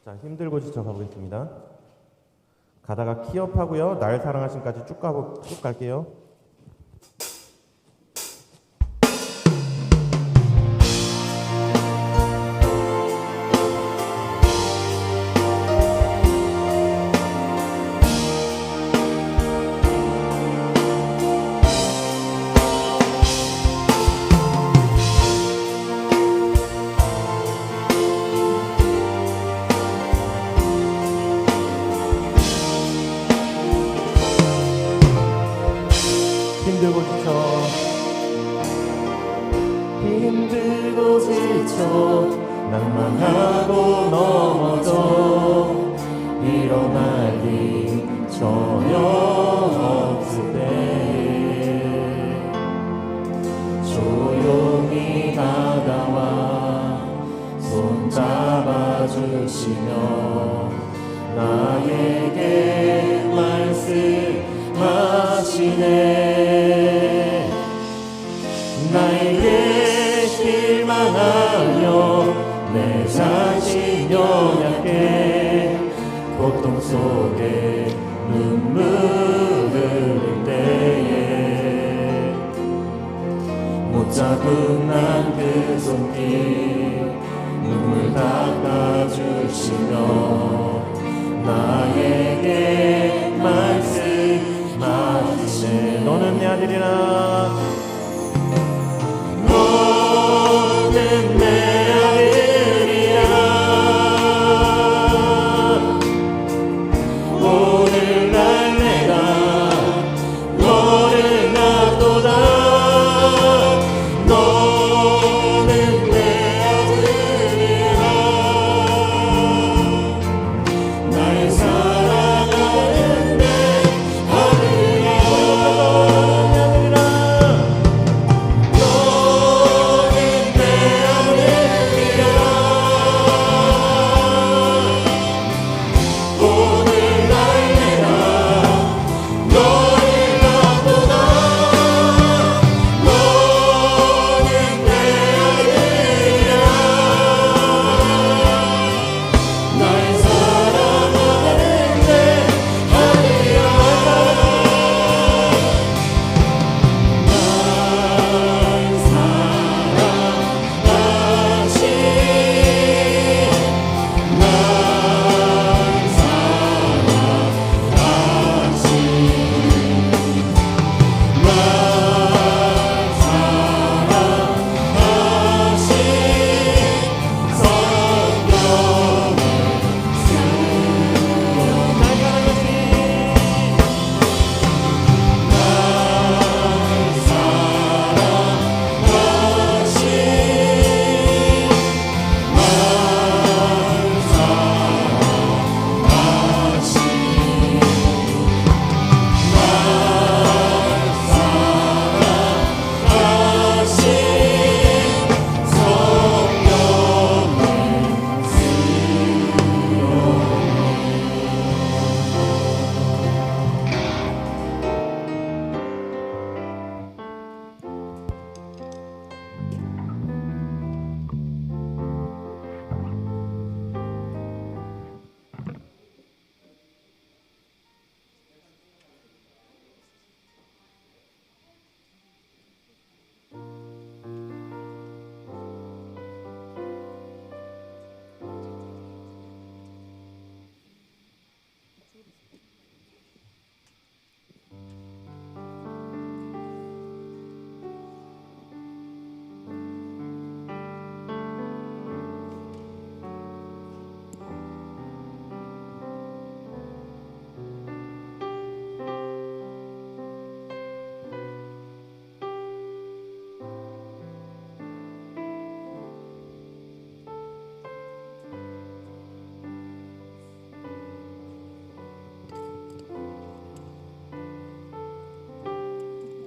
자, 힘들고 지쳐 가보겠습니다. 가다가 키업하고요. 날 사랑하신까지 쭉 갈게요. 힘들고 지쳐 낭만하고 넘어져 일어나기 전혀 없을 때 조용히 다가와 손 잡아주시며 나에게 말씀하시네. 나에게 실망하며 내 자신 연약해 고통 속에 눈물 흘릴 때에 못 잡은 난 그 손길 눈물 닦아주시며 나에게 말씀하시네. 너는 내 아들이라. 너는 내 아들이라. 오늘날 내가 너를 낳도다. 너는 내 아들이라. 날 사랑하는 내 아들이라.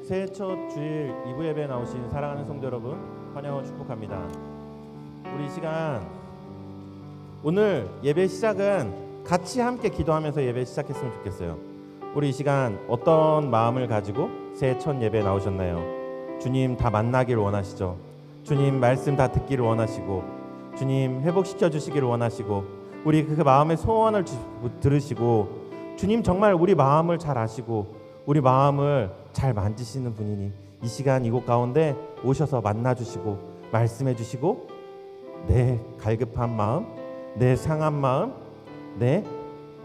새해 첫 주일 2부 예배에 나오신 사랑하는 성도 여러분, 환영하고 축복합니다. 우리 이 시간 오늘 예배 시작은 같이 함께 기도하면서 예배 시작했으면 좋겠어요. 우리 이 시간 어떤 마음을 가지고 새해 첫 예배에 나오셨나요? 주님 다 만나기를 원하시죠? 주님 말씀 다 듣기를 원하시고, 주님 회복시켜 주시기를 원하시고, 우리 그 마음의 소원을 들으시고 주님 정말 우리 마음을 잘 아시고 우리 마음을 잘 만지시는 분이니 이 시간 이곳 가운데 오셔서 만나주시고 말씀해주시고 내 갈급한 마음, 내 상한 마음, 내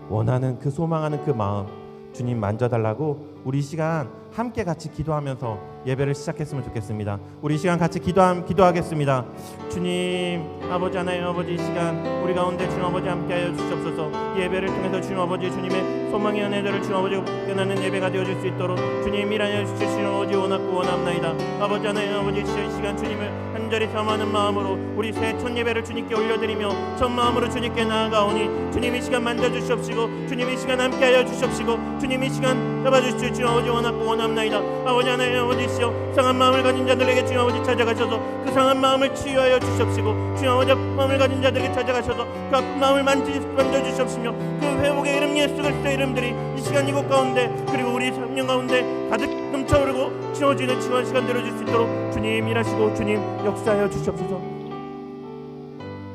원하는 그 소망하는 그 마음 주님 만져달라고 우리 이 시간 함께 같이 기도하면서 예배를 시작했으면 좋겠습니다. 우리 이 시간 같이 기도하겠습니다. 주님 아버지 하나님 아버지 이 시간 우리 가운데 주님 아버지 함께하여 주시옵소서. 예배를 통해서 주님 아버지 주님의 소망의 은혜들을 주님 아버지 깨닫는 예배가 되어질 수 있도록 주님 일하여 주실 주님 아버지 원하고 원합나이다. 아버지 하나님 아버지 이 시간 주님을 간절히 사모하는 마음으로 우리 새 첫 예배를 주님께 올려드리며 첫 마음으로 주님께 나아가오니 주님 이 시간 만져주시옵시고 주님 이 시간 함께하여 주시옵시고 주님 이 시간 잡아주시오. 주님 아버지 원하고 원합나이다. 아버지 하나님 아버지시여 상한 마음을 가진 자들에게 주님 아버지 찾아가셔서 그 상한 마음을 치유하여 주시옵시고 주님 아버지 아픈 마음을 가진 자들에게 찾아가셔서 그 아픈 마음을 만져주시옵시며 그 회복의 이름 예수 그리스도의 이름들이 이 시간 이곳 가운데 그리고 우리 생명 가운데 가득 넘쳐오르고 채워지는 치유한 시간 되어줄 수 있도록 주님 일하시고 주님 역사하여 주시옵소서.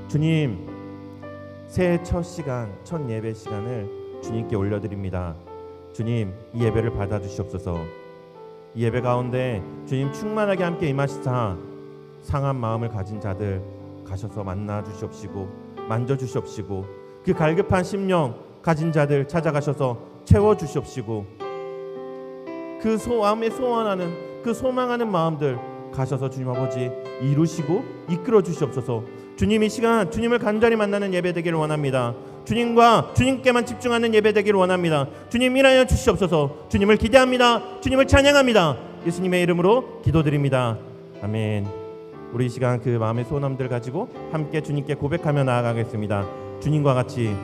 주님 새해 첫 시간 첫 예배 시간을 주님께 올려드립니다. 주님 이 예배를 받아주시옵소서. 이 예배 가운데 주님 충만하게 함께 임하시사 상한 마음을 가진 자들 가셔서 만나 주시옵시고 만져 주시옵시고 그 갈급한 심령 가진 자들 찾아가셔서 채워 주시옵시고 그 마음에 소원하는 그 소망하는 마음들 가셔서 주님 아버지 이루시고 이끌어 주시옵소서. 주님 이 시간 주님을 간절히 만나는 예배 되기를 원합니다. 주님과 주님께만 집중하는 예배 되기를 원합니다. 주님 일하여 주시옵소서. 주님을 기대합니다. 주님을 찬양합니다. 예수님의 이름으로 기도드립니다. 아멘. 우리 이 시간 그 마음의 소원함들 가지고 함께 주님께 고백하며 나아가겠습니다. 주님과 같이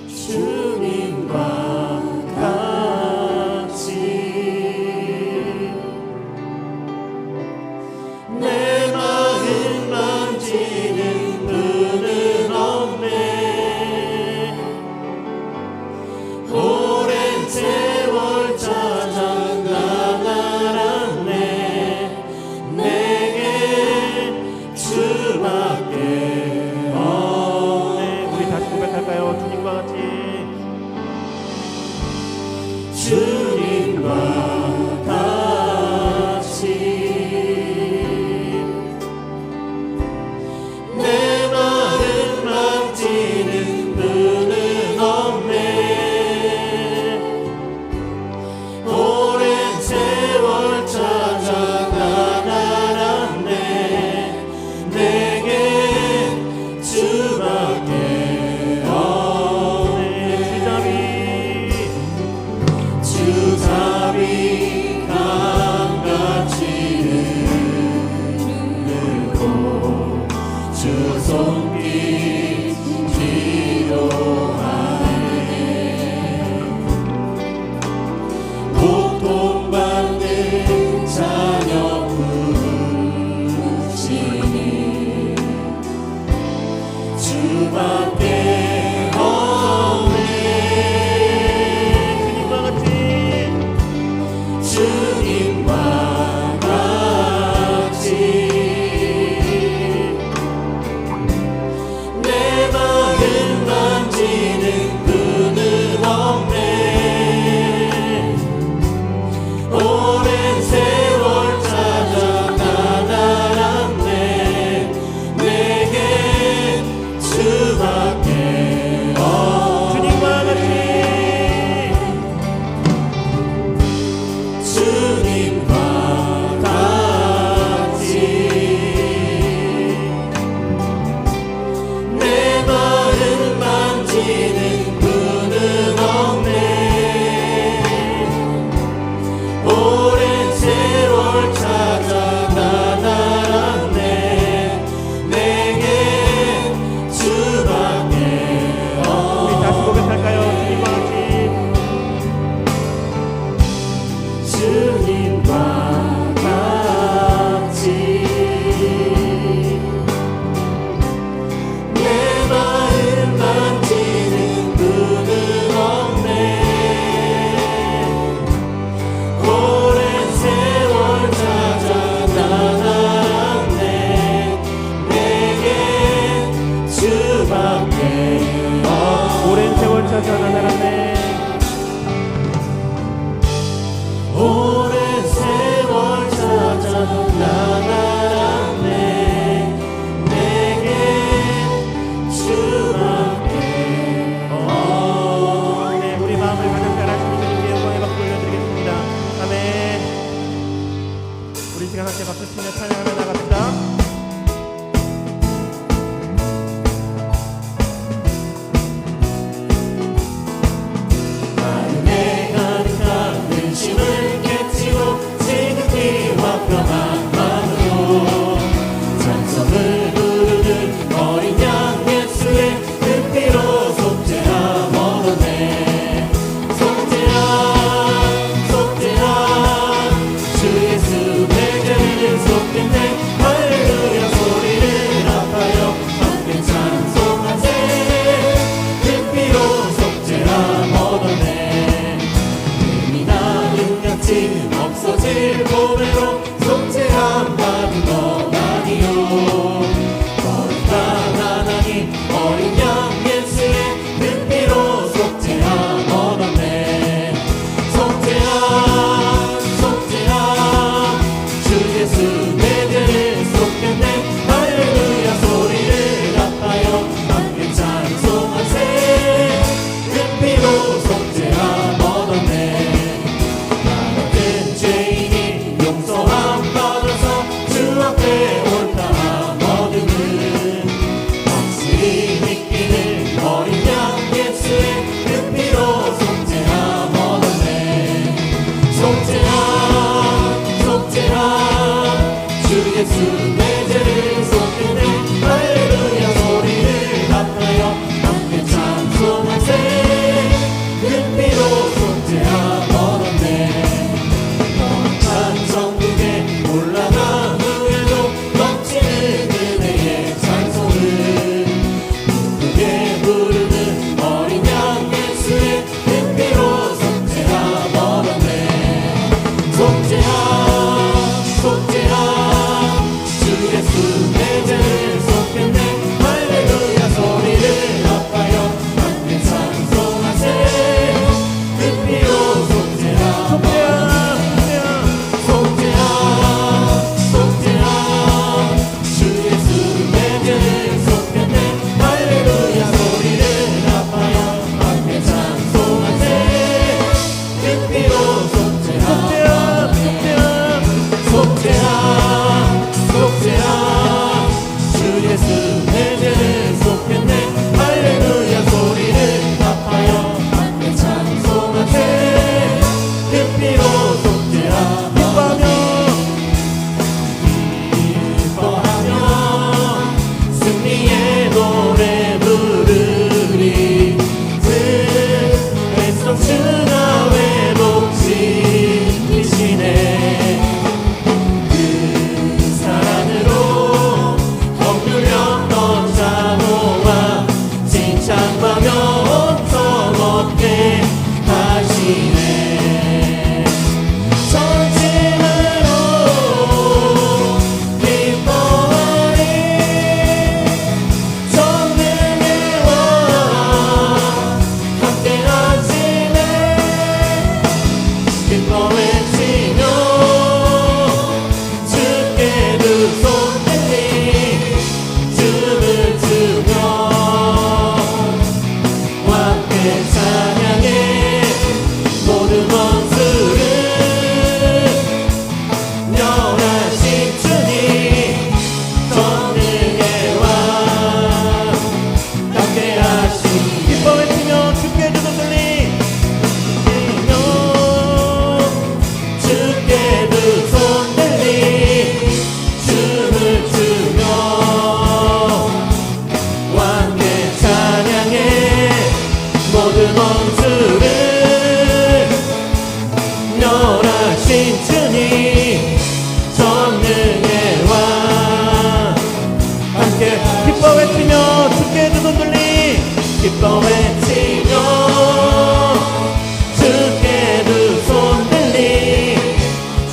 주님과 같이 내 마음 만지는 분은 없네. 오랜 세월 찾아 난 알았네. 내게 주밖에 우리 시간 함께 박수 치며 찬양하며 나갑시다. 근심을 깨치고 지극히와 평안 마음으로 찬송을 부르는 어린 양 예수의 그 피로 속죄함 얻었네. 속죄함 속죄함 주 예수 내 죄를 속했네. 할렐루야 소리를 합하여 함께 찬송하세. 그 피로 속죄함 얻었네. 없어질 보배로 속죄함 받은 것 아니요. 거룩한 하나님 어린 양 예수의 그 피로 속죄함 얻었네. 속죄함 속죄함 주 예수 내 죄를 속했네. 할렐루야 소리를 합하여 함께 찬송하세. 그 피로 속죄함 얻었네. 용서함 받아서 주 앞에 옳다함 얻음은 확실히 믿기는 어린 양 예수의 그 피로 속죄함 얻었네. 속죄함 속죄함 주 예수 내 죄를 속했네. 할렐루야 소리를 합하여 함께 찬송하세. 그 피로 속죄함 얻었네. 천국에 올라간 후에도 넘치는 은혜의 찬송을 기쁘게 부르는 어린 양 예수의 그 피로 속죄함 얻었네. 속죄함 속죄함 주 예수 내 죄를 속했네. 할렐루야 소리를 합하여 함께 찬송하세. 그 피로 속죄함 얻었네. 기뻐 외치며 주께 두 손 들리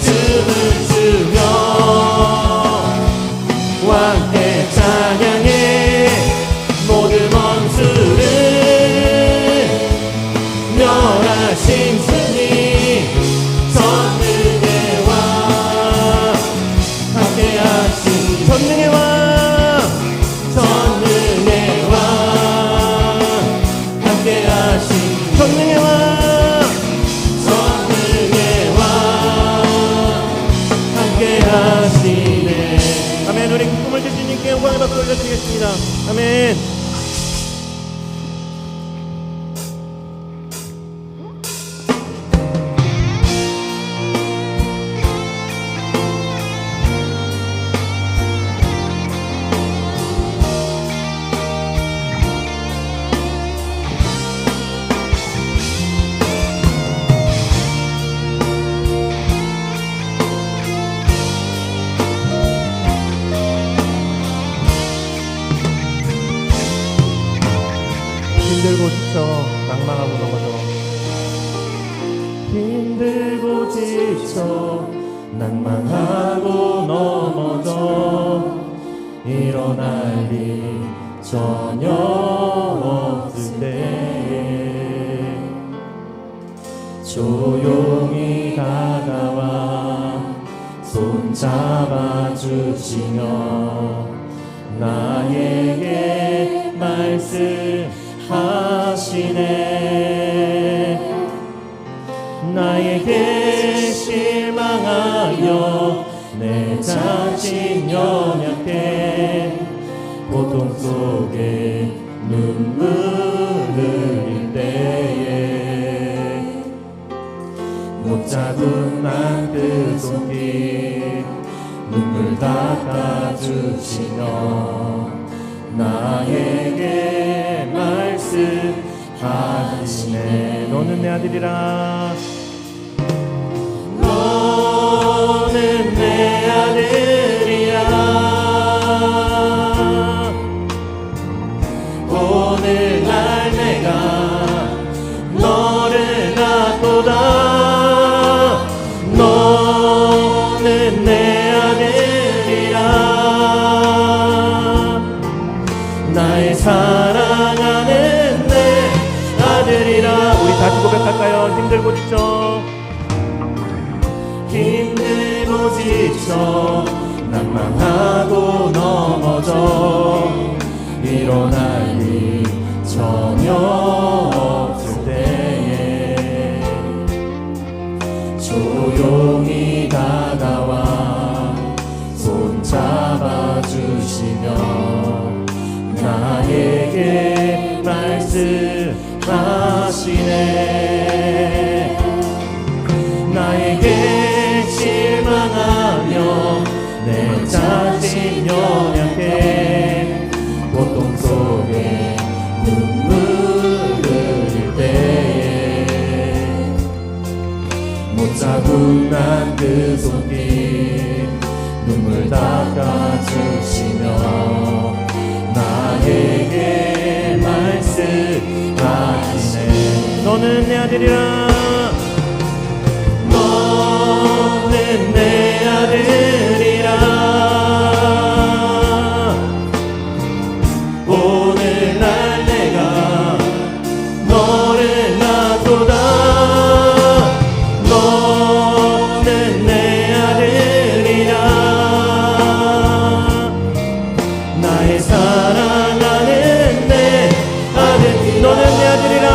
춤을 추며 왕께 찬양해 모든 원수를 멸하신 주님 전능의 왕 함께하신 전능의 왕 전능의 왕 전능의 왕 함께 하시네. 아멘. 우리 기쁨을 주신 주님께 영광의 박수 올려드리겠습니다. 아멘. 힘들고 지쳐 낭망하고 넘어져 힘들고 지쳐 낭망하고 넘어져 일어날 일 전혀 없을 때 조용히 다가와 손 잡아주시며 나에게 말씀하시네. 나에게 실망하여 내 자신 연약해 고통 속에 눈물 흘릴 때에 못 잡은 난그 손길 눈물 닦아주시며 나에게 말씀하시네. 너는 내 아들이라 너는 내 아들이야. 오늘날 내가 너를 낳고다. 너는 내 아들이라. 나의 사랑하는 내 아들이라. 우리 다시 고백할까요? 힘들고 지쳐 힘들고 지쳐 낭망하고 넘어져 일어날 일 전혀 없을 때에 조용히 다가와 손 잡아주시며 나에게 말씀하시네. 나에게 실망하며 내 자신 연약해 고통 속에 눈물 흘릴 때에 못 잡은 난 그 손길 눈물 닦아주시며 나에게 말씀하시네. 너는 내 아들이라 너는 내 아들이라. 오늘날 내가 너를 낳고다. 너는 내 아들이라. 나의 사랑하는 내 아들. 너는 내 아들이라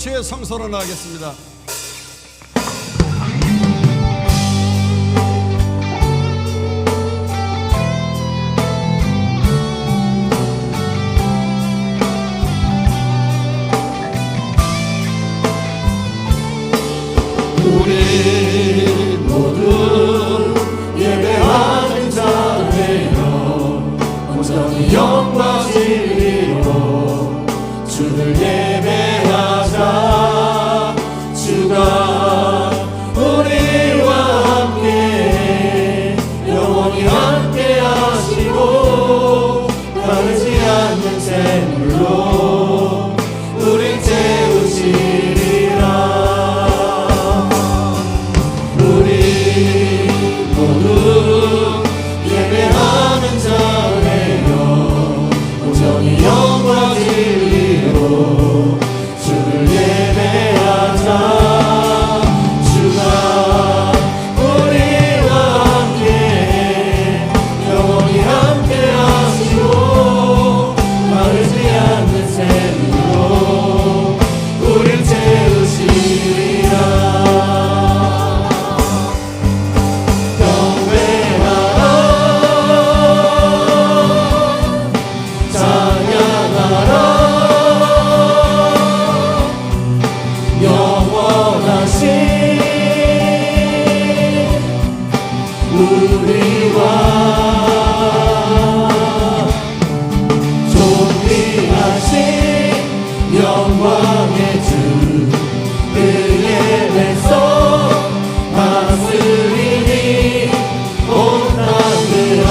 주의 성소로 나가겠습니다. 우리 모두 예배하는 자 되어 온전히 영과 진리로 주를 예배하자. 주가 우리와 함께 영원히 함께 하시고 다르지 않는 샘물로 우리 채우시리라. 예배하는 자 되어 온전히 영과 진리로 주를 예배하자. 주가 우리와 함께 영원히 함께 하시고 마르지 않는 샘으로 우릴 채우시리라. 영광의 주 그의 왼손 다스리니 온 땅들아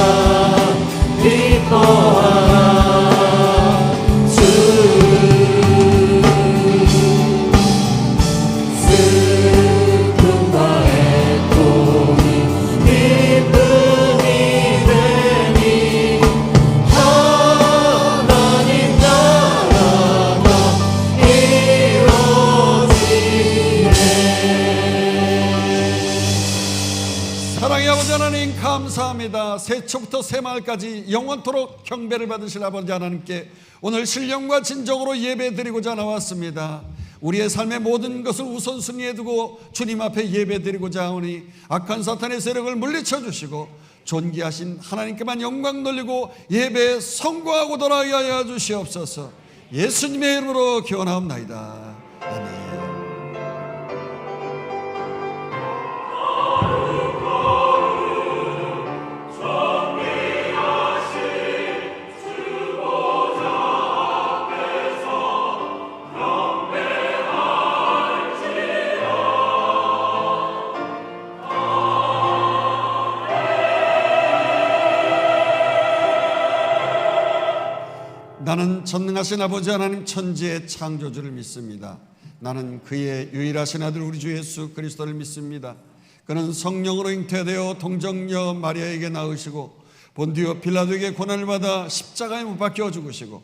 기뻐하라. 주 슬픔과 애통이 기쁨이 되니 하나님 나라가 사랑의 아버지 하나님 감사합니다. 새초부터 새마을까지 영원토록 경배를 받으실 아버지 하나님께 오늘 신령과 진정으로 예배드리고자 나왔습니다. 우리의 삶의 모든 것을 우선순위에 두고 주님 앞에 예배드리고자 하오니 악한 사탄의 세력을 물리쳐 주시고 존귀하신 하나님께만 영광 돌리고 예배에 성공하고 돌아가게 하여 주시옵소서. 예수님의 이름으로 기원하옵나이다. 아멘. 나는 전능하신 아버지 하나님 천지의 창조주를 믿습니다. 나는 그의 유일하신 아들 우리 주 예수 그리스도를 믿습니다. 그는 성령으로 잉태되어 동정녀 마리아에게 낳으시고 본디오 빌라도에게 고난을 받아 십자가에 못 박혀 죽으시고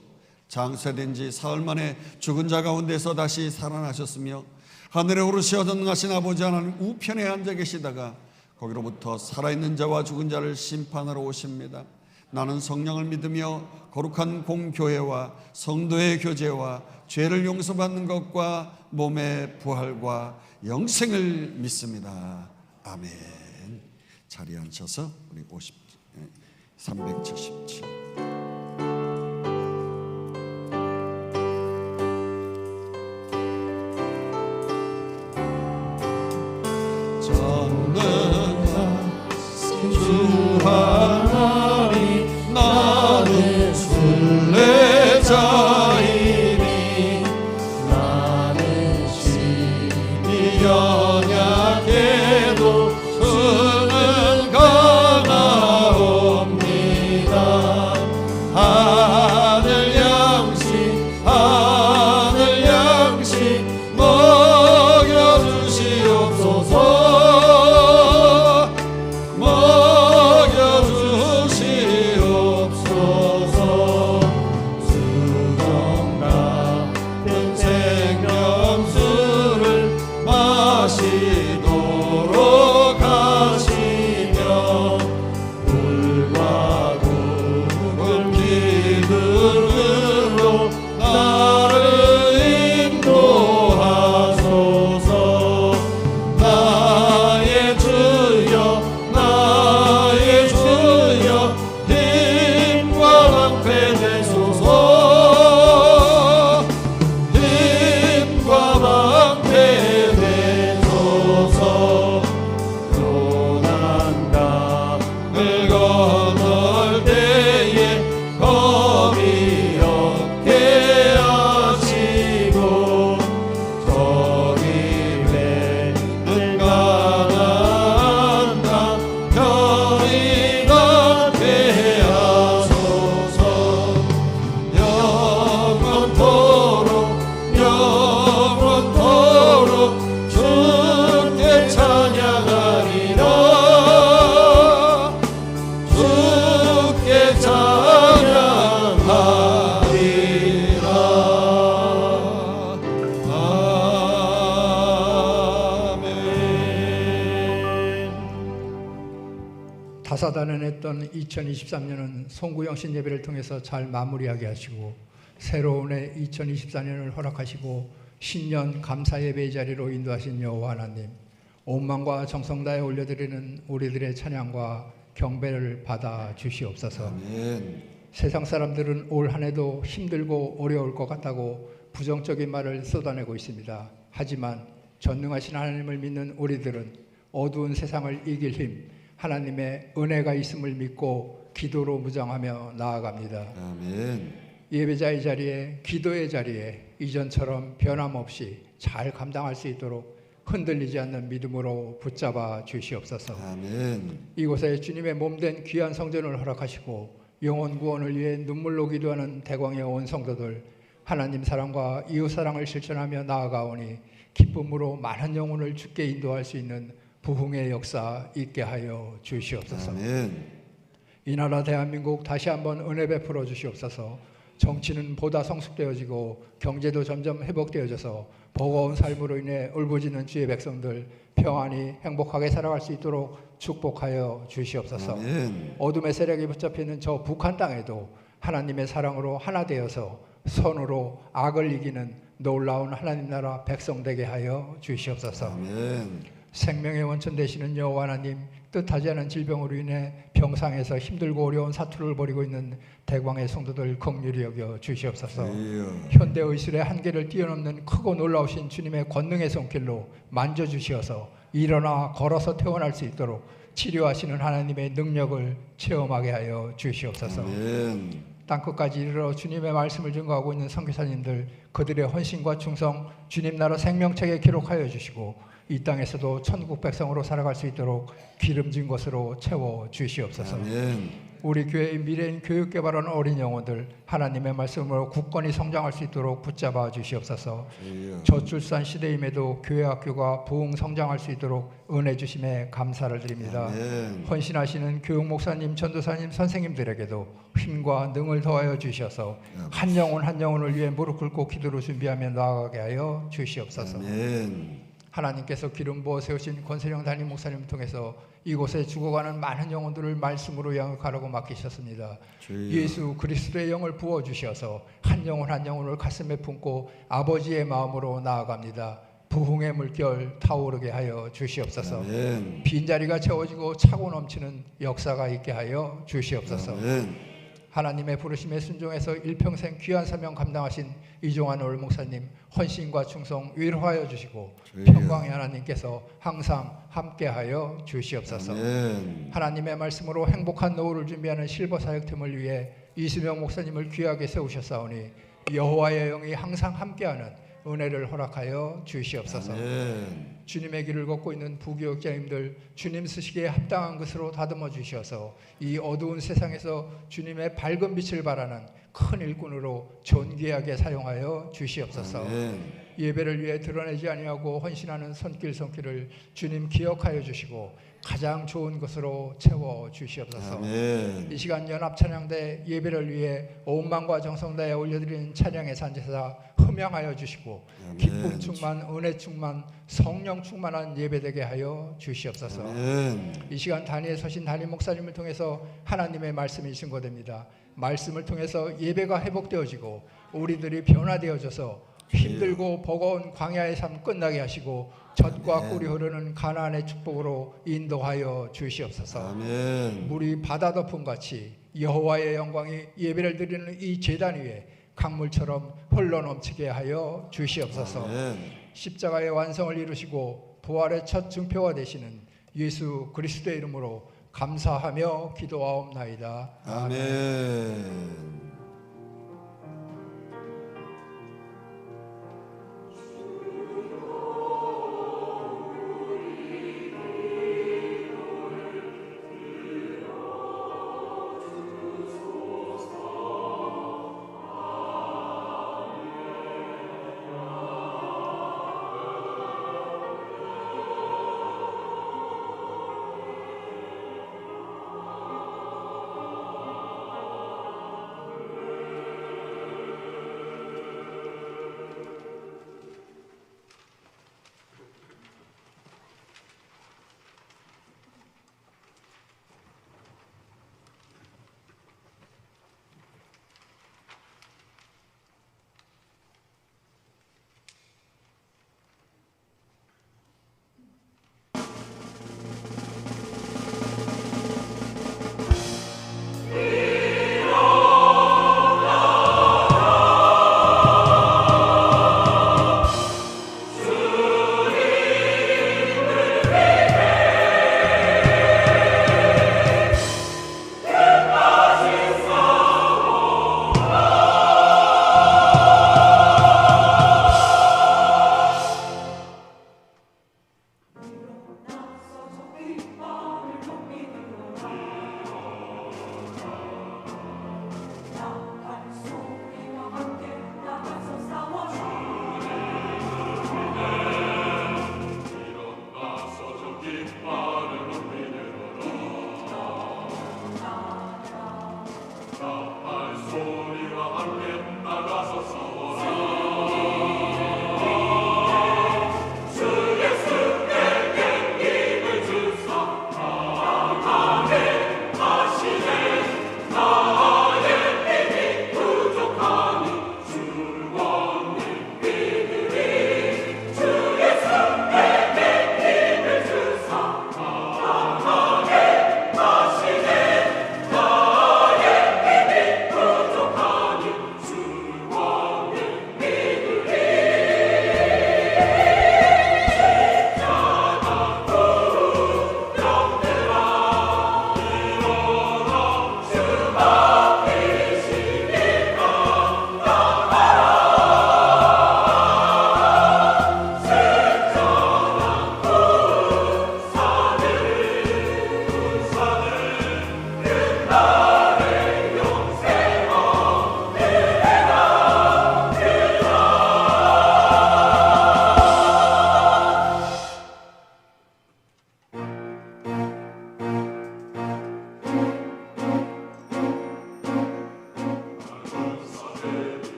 장세된 지 사흘 만에 죽은 자 가운데서 다시 살아나셨으며 하늘에 오르시어 전능하신 아버지 하나님 우편에 앉아 계시다가 거기로부터 살아있는 자와 죽은 자를 심판하러 오십니다. 나는 성령을 믿으며 거룩한 공교회와 성도의 교제와 죄를 용서받는 것과 몸의 부활과 영생을 믿습니다. 아멘. 자리에 앉으셔서 우리 377 전능한 주 하나님 나는 순례자이니 나는 심히 연약해도 주는 강하옵니다. 다사다난했던 2023년은 송구영신 예배를 통해서 잘 마무리하게 하시고 새로운 해 2024년을 허락하시고 신년 감사 예배의 자리로 인도하신 여호와 하나님, 온 마음과 정성 다해 올려드리는 우리들의 찬양과 경배를 받아 주시옵소서. 아멘. 세상 사람들은 올 한 해도 힘들고 어려울 것 같다고 부정적인 말을 쏟아내고 있습니다. 하지만 전능하신 하나님을 믿는 우리들은 어두운 세상을 이길 힘, 하나님의 은혜가 있음을 믿고 기도로 무장하며 나아갑니다. 아멘. 예배자의 자리에, 기도의 자리에 이전처럼 변함없이 잘 감당할 수 있도록 흔들리지 않는 믿음으로 붙잡아 주시옵소서. 아멘. 이곳에 주님의 몸된 귀한 성전을 허락하시고 영혼 구원을 위해 눈물로 기도하는 대광의 온 성도들, 하나님 사랑과 이웃 사랑을 실천하며 나아가오니 기쁨으로 많은 영혼을 주께 인도할 수 있는 부흥의 역사 있게 하여 주시옵소서. 아멘. 이 나라 대한민국 다시 한번 은혜 베풀어 주시옵소서. 정치는 보다 성숙되어지고 경제도 점점 회복되어져서 버거운 삶으로 인해 울부짖는 주의 백성들 평안히 행복하게 살아갈 수 있도록 축복하여 주시옵소서. 아멘. 어둠의 세력이 붙잡혀 있는 저 북한 땅에도 하나님의 사랑으로 하나 되어서 선으로 악을 이기는 놀라운 하나님 나라 백성 되게 하여 주시옵소서. 아멘. 생명의 원천 되시는 여호와 하나님, 뜻하지 않은 질병으로 인해 병상에서 힘들고 어려운 사투를 벌이고 있는 대광의 성도들 긍휼히 여겨 주시옵소서. 현대 의술의 한계를 뛰어넘는 크고 놀라우신 주님의 권능의 손길로 만져주시어서 일어나 걸어서 퇴원할 수 있도록 치료하시는 하나님의 능력을 체험하게 하여 주시옵소서. 아멘. 땅끝까지 이르러 주님의 말씀을 증거하고 있는 선교사님들, 그들의 헌신과 충성 주님 나라 생명책에 기록하여 주시고 이 땅에서도 천국 백성으로 살아갈 수 있도록 기름진 것으로 채워 주시옵소서. 아멘. 우리 교회의 미래인 교육 개발하는 어린 영혼들 하나님의 말씀으로 굳건히 성장할 수 있도록 붙잡아 주시옵소서. 저출산 시대임에도 교회 학교가 부흥 성장할 수 있도록 은혜 주심에 감사를 드립니다. 아멘. 헌신하시는 교육 목사님, 전도사님, 선생님들에게도 힘과 능을 더하여 주셔서 한 영혼 한 영혼을 위해 무릎 꿇고 기도로 준비하며 나아가게 하여 주시옵소서. 아멘. 하나님께서 기름 부어 세우신 권세령 담임 목사님을 통해서 이곳에 죽어가는 많은 영혼들을 말씀으로 양육하라고 맡기셨습니다. 주여. 예수 그리스도의 영을 부어 주셔서 한 영혼 한 영혼을 가슴에 품고 아버지의 마음으로 나아갑니다. 부흥의 물결 타오르게 하여 주시옵소서. 아멘. 빈자리가 채워지고 차고 넘치는 역사가 있게 하여 주시옵소서. 아멘. 하나님의 부르심에 순종해서 일평생 귀한 사명 감당하신 이종환 올 목사님 헌신과 충성 위로하여 주시고 주여. 평강의 하나님께서 항상 함께하여 주시옵소서. 아멘. 하나님의 말씀으로 행복한 노후를 준비하는 실버 사역팀을 위해 이수명 목사님을 귀하게 세우셨사오니 여호와의 영이 항상 함께하는 은혜를 허락하여 주시옵소서. 아멘. 주님의 길을 걷고 있는 부교육자님들 주님 쓰시기에 합당한 것으로 다듬어 주셔서 이 어두운 세상에서 주님의 밝은 빛을 발하는 큰 일꾼으로 존귀하게 사용하여 주시옵소서. 아멘. 예배를 위해 드러내지 아니하고 헌신하는 손길을 주님 기억하여 주시고 가장 좋은 것으로 채워 주시옵소서. 아멘. 이 시간 연합찬양대 예배를 위해 온 마음과 정성 다해 올려드리는 찬양의 산제사 흠양하여 주시고 아멘. 기쁨 충만, 은혜 충만, 성령 충만한 예배되게 하여 주시옵소서. 아멘. 이 시간 단위에 서신 담임 목사님을 통해서 하나님의 말씀이 증거됩니다. 말씀을 통해서 예배가 회복되어지고 우리들이 변화되어져서 힘들고 버거운 광야의 삶 끝나게 하시고 젖과 꿀이 흐르는 가나안의 축복으로 인도하여 주시옵소서. 아멘. 물이 바다 덮음 같이 여호와의 영광이 예배를 드리는 이 제단 위에 강물처럼 흘러넘치게 하여 주시옵소서. 아멘. 십자가의 완성을 이루시고 부활의 첫 증표가 되시는 예수 그리스도의 이름으로 감사하며 기도하옵나이다. 아멘.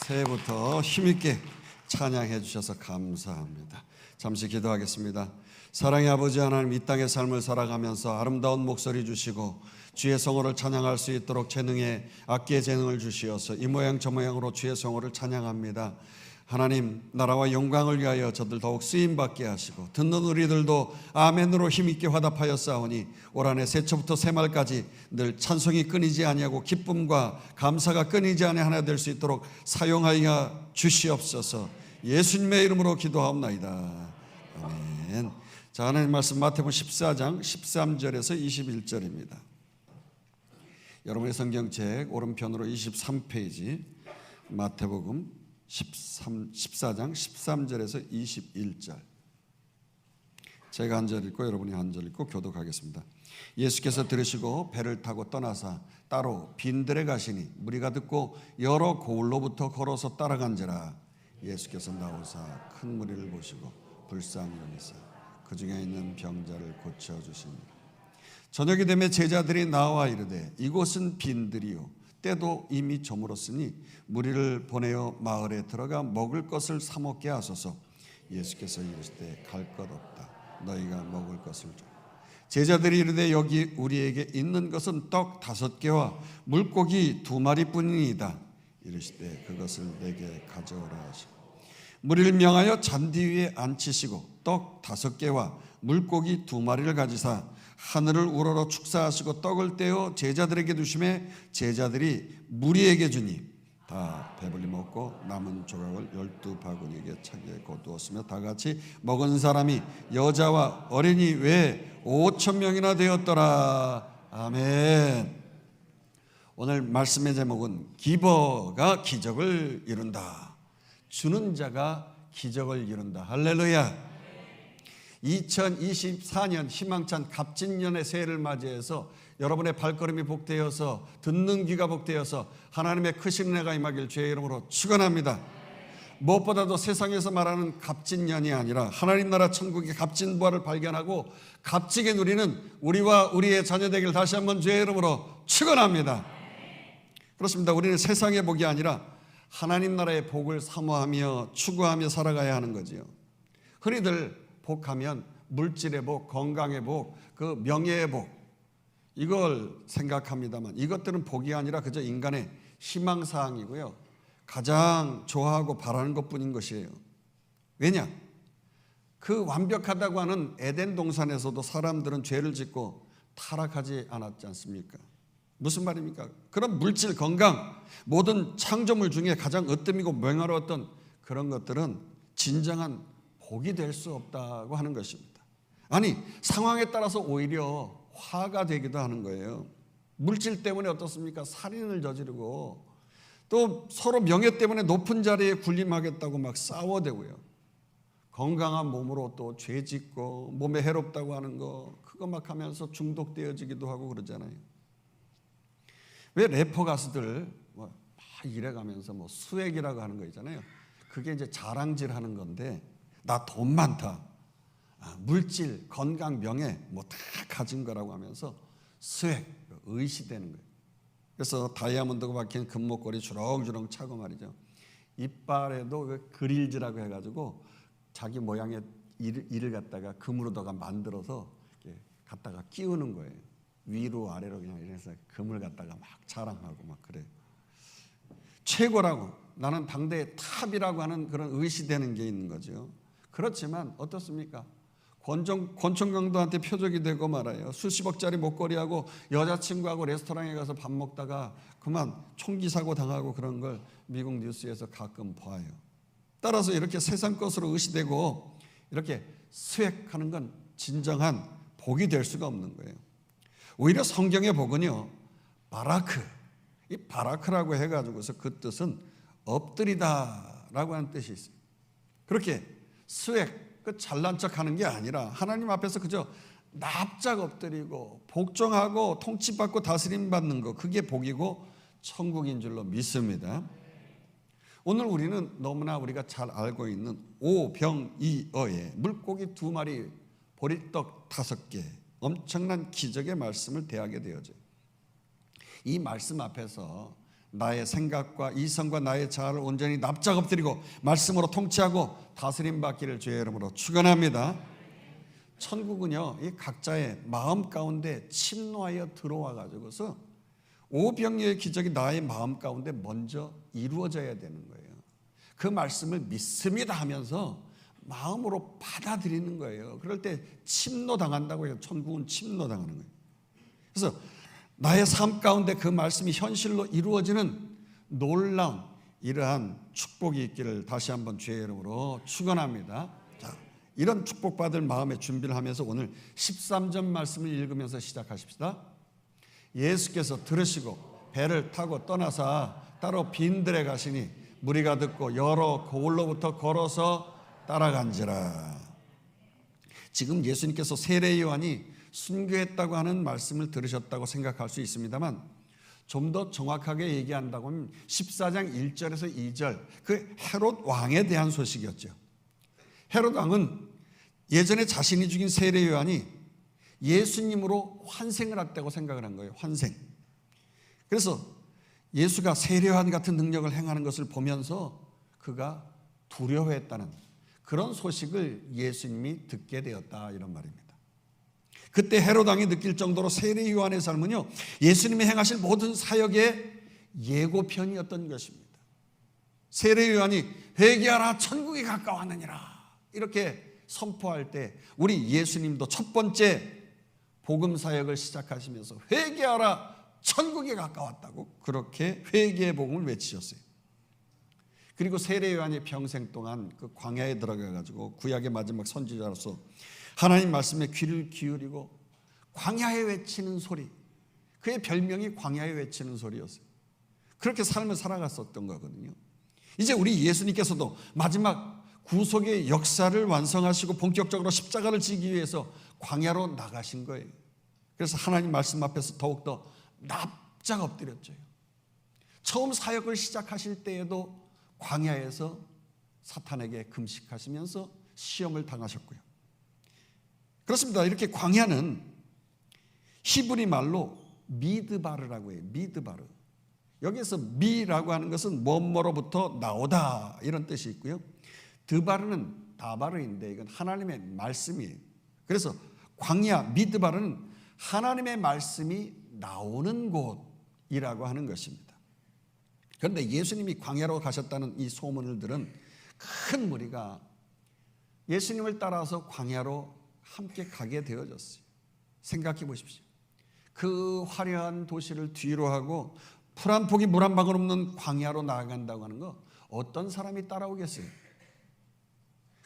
새해부터 힘있게 찬양해 주셔서 감사합니다. 잠시 기도하겠습니다. 사랑의 아버지 하나님, 이 땅의 삶을 살아가면서 아름다운 목소리 주시고 주의 성호를 찬양할 수 있도록 재능에 악기의 재능을 주시어서 이 모양 저 모양으로 주의 성호를 찬양합니다. 하나님, 나라와 영광을 위하여 저들 더욱 쓰임받게 하시고 듣는 우리들도 아멘으로 힘있게 화답하여 싸우니 올 한해 새초부터 새말까지 늘 찬송이 끊이지 아니하고 기쁨과 감사가 끊이지 아니 하나 될 수 있도록 사용하여 주시옵소서. 예수님의 이름으로 기도하옵나이다. 아멘. 자, 하나님 말씀 마태복음 14장 13절에서 21절입니다. 여러분의 성경책 오른편으로 23페이지 마태복음 14장 13절에서 21절. 제가 한 절 읽고 여러분이 한 절 읽고 교독하겠습니다. 예수께서 들으시고 배를 타고 떠나사 따로 빈들에 가시니 무리가 듣고 여러 고을로부터 걸어서 따라간지라. 예수께서 나오사 큰 무리를 보시고 불쌍히 여기사 그 중에 있는 병자를 고쳐주시니라. 저녁이 되매 제자들이 나와 이르되 이곳은 빈들이요 때도 이미 저물었으니 무리를 보내어 마을에 들어가 먹을 것을 사 먹게 하소서. 예수께서 이르시되 갈 것 없다. 너희가 먹을 것을 줘. 제자들이 이르되 여기 우리에게 있는 것은 떡 5개와 물고기 2마리뿐이니이다. 이르시되 그것을 내게 가져오라 하시고 무리를 명하여 잔디 위에 앉히시고 떡 5개와 물고기 2마리를 가지사 하늘을 우러러 축사하시고 떡을 떼어 제자들에게 주시매 제자들이 무리에게 주니 다 배불리 먹고 남은 조각을 12바구니에게 차게 거두었으며 다 같이 먹은 사람이 여자와 어린이 외에 5,000명이나 되었더라. 아멘. 오늘 말씀의 제목은 기버가 기적을 이룬다. 주는 자가 기적을 이룬다. 할렐루야. 2024년 희망찬 갑진년의 새해를 맞이해서 여러분의 발걸음이 복되어서 듣는 귀가 복되어서 하나님의 크신 은혜가 임하길 주의 이름으로 축원합니다. 무엇보다도 세상에서 말하는 갑진년이 아니라 하나님 나라 천국의 갑진부활을 발견하고 값지게 누리는 우리와 우리의 자녀 되길 다시 한번 주의 이름으로 축원합니다. 그렇습니다. 우리는 세상의 복이 아니라 하나님 나라의 복을 사모하며 추구하며 살아가야 하는 거지요. 흔히들 복하면 물질의 복, 건강의 복, 그 명예의 복 이걸 생각합니다만 이것들은 복이 아니라 그저 인간의 희망사항이고요. 가장 좋아하고 바라는 것뿐인 것이에요. 왜냐? 그 완벽하다고 하는 에덴 동산에서도 사람들은 죄를 짓고 타락하지 않았지 않습니까? 무슨 말입니까? 그런 물질, 건강, 모든 창조물 중에 가장 으뜸이고 명예로웠던 그런 것들은 진정한 복이 될 수 없다고 하는 것입니다. 아니, 상황에 따라서 오히려 화가 되기도 하는 거예요. 물질 때문에 어떻습니까? 살인을 저지르고 또 서로 명예 때문에 높은 자리에 군림하겠다고 막 싸워대고요. 건강한 몸으로 또 죄 짓고 몸에 해롭다고 하는 거 그거 막 하면서 중독되어지기도 하고 그러잖아요. 왜 래퍼 가수들 막 이래가면서 뭐 수액이라고 하는 거 있잖아요. 그게 이제 자랑질 하는 건데 나 돈 많다. 물질, 건강, 명예 뭐 다 가진 거라고 하면서 수액, 의시되는 거예요. 그래서 다이아몬드가 박힌 금목걸이 주렁주렁 차고 말이죠. 이빨에도 그릴즈라고 해가지고 자기 모양의 이를 갖다가 금으로다가 만들어서 이렇게 갖다가 끼우는 거예요. 위로 아래로 그냥 이래서 금을 갖다가 막 자랑하고 막 그래요. 최고라고 나는 당대의 탑이라고 하는 그런 의시되는 게 있는 거죠. 그렇지만 어떻습니까? 권총강도한테 표적이 되고 말아요. 수십억짜리 목걸이하고 여자친구하고 레스토랑에 가서 밥 먹다가 그만 총기 사고 당하고 그런 걸 미국 뉴스에서 가끔 봐요. 따라서 이렇게 세상 것으로 의시되고 이렇게 수액하는 건 진정한 복이 될 수가 없는 거예요. 오히려 성경의 복은요, 바라크, 이 바라크라고 해가지고서 그 뜻은 엎드리다라고 하는 뜻이 있어요. 그렇게 수액, 그 잘난 척하는 게 아니라 하나님 앞에서 그저 납작 엎드리고 복종하고 통치받고 다스림 받는 거, 그게 복이고 천국인 줄로 믿습니다. 오늘 우리는 너무나 우리가 잘 알고 있는 오병이어의 물고기 2마리, 보리떡 5개, 엄청난 기적의 말씀을 대하게 되어져요. 이 말씀 앞에서 나의 생각과 이성과 나의 자아를 온전히 납작 엎드리고 말씀으로 통치하고 다스림 받기를 주의 이름으로 축원합니다. 천국은요, 이 각자의 마음 가운데 침노하여 들어와 가지고서 오병이어의 기적이 나의 마음 가운데 먼저 이루어져야 되는 거예요. 그 말씀을 믿습니다 하면서 마음으로 받아들이는 거예요. 그럴 때 침노당한다고 해요. 천국은 침노당하는 거예요. 그래서 나의 삶 가운데 그 말씀이 현실로 이루어지는 놀라운 이러한 축복이 있기를 다시 한번 주의 이름으로 축원합니다. 자, 이런 축복받을 마음의 준비를 하면서 오늘 13절 말씀을 읽으면서 시작하십시다. 예수께서 들으시고 배를 타고 떠나사 따로 빈들에 가시니 무리가 듣고 여러 고을로부터 걸어서 따라간지라. 지금 예수님께서 세례 요한이 순교했다고 하는 말씀을 들으셨다고 생각할 수 있습니다만 좀 더 정확하게 얘기한다고 하면 14장 1절에서 2절 그 헤롯 왕에 대한 소식이었죠. 헤롯 왕은 예전에 자신이 죽인 세례 요한이 예수님으로 환생을 했다고 생각을 한 거예요. 환생. 그래서 예수가 세례 요한 같은 능력을 행하는 것을 보면서 그가 두려워했다는 그런 소식을 예수님이 듣게 되었다 이런 말입니다. 그때 헤롯 왕이 느낄 정도로 세례 요한의 삶은요, 예수님이 행하실 모든 사역의 예고편이었던 것입니다. 세례 요한이 회개하라 천국이 가까웠느니라 이렇게 선포할 때 우리 예수님도 첫 번째 복음 사역을 시작하시면서 회개하라 천국이 가까웠다고 그렇게 회개의 복음을 외치셨어요. 그리고 세례 요한이 평생 동안 그 광야에 들어가 가지고 구약의 마지막 선지자로서 하나님 말씀에 귀를 기울이고 광야에 외치는 소리, 그의 별명이 광야에 외치는 소리였어요. 그렇게 삶을 살아갔었던 거거든요. 이제 우리 예수님께서도 마지막 구속의 역사를 완성하시고 본격적으로 십자가를 지기 위해서 광야로 나가신 거예요. 그래서 하나님 말씀 앞에서 더욱더 납작 엎드렸죠. 처음 사역을 시작하실 때에도 광야에서 사탄에게 금식하시면서 시험을 당하셨고요. 그렇습니다. 이렇게 광야는 히브리 말로 미드바르라고 해요. 미드바르. 여기서 미라고 하는 것은 뭐뭐로부터 나오다 이런 뜻이 있고요. 드바르는 다바르인데 이건 하나님의 말씀이에요. 그래서 광야 미드바르는 하나님의 말씀이 나오는 곳이라고 하는 것입니다. 그런데 예수님이 광야로 가셨다는 이 소문을 들은 큰 무리가 예수님을 따라서 광야로 함께 가게 되어졌어요. 생각해 보십시오. 그 화려한 도시를 뒤로 하고 풀 한 폭이 물 한 방울 없는 광야로 나아간다고 하는 거 어떤 사람이 따라오겠어요?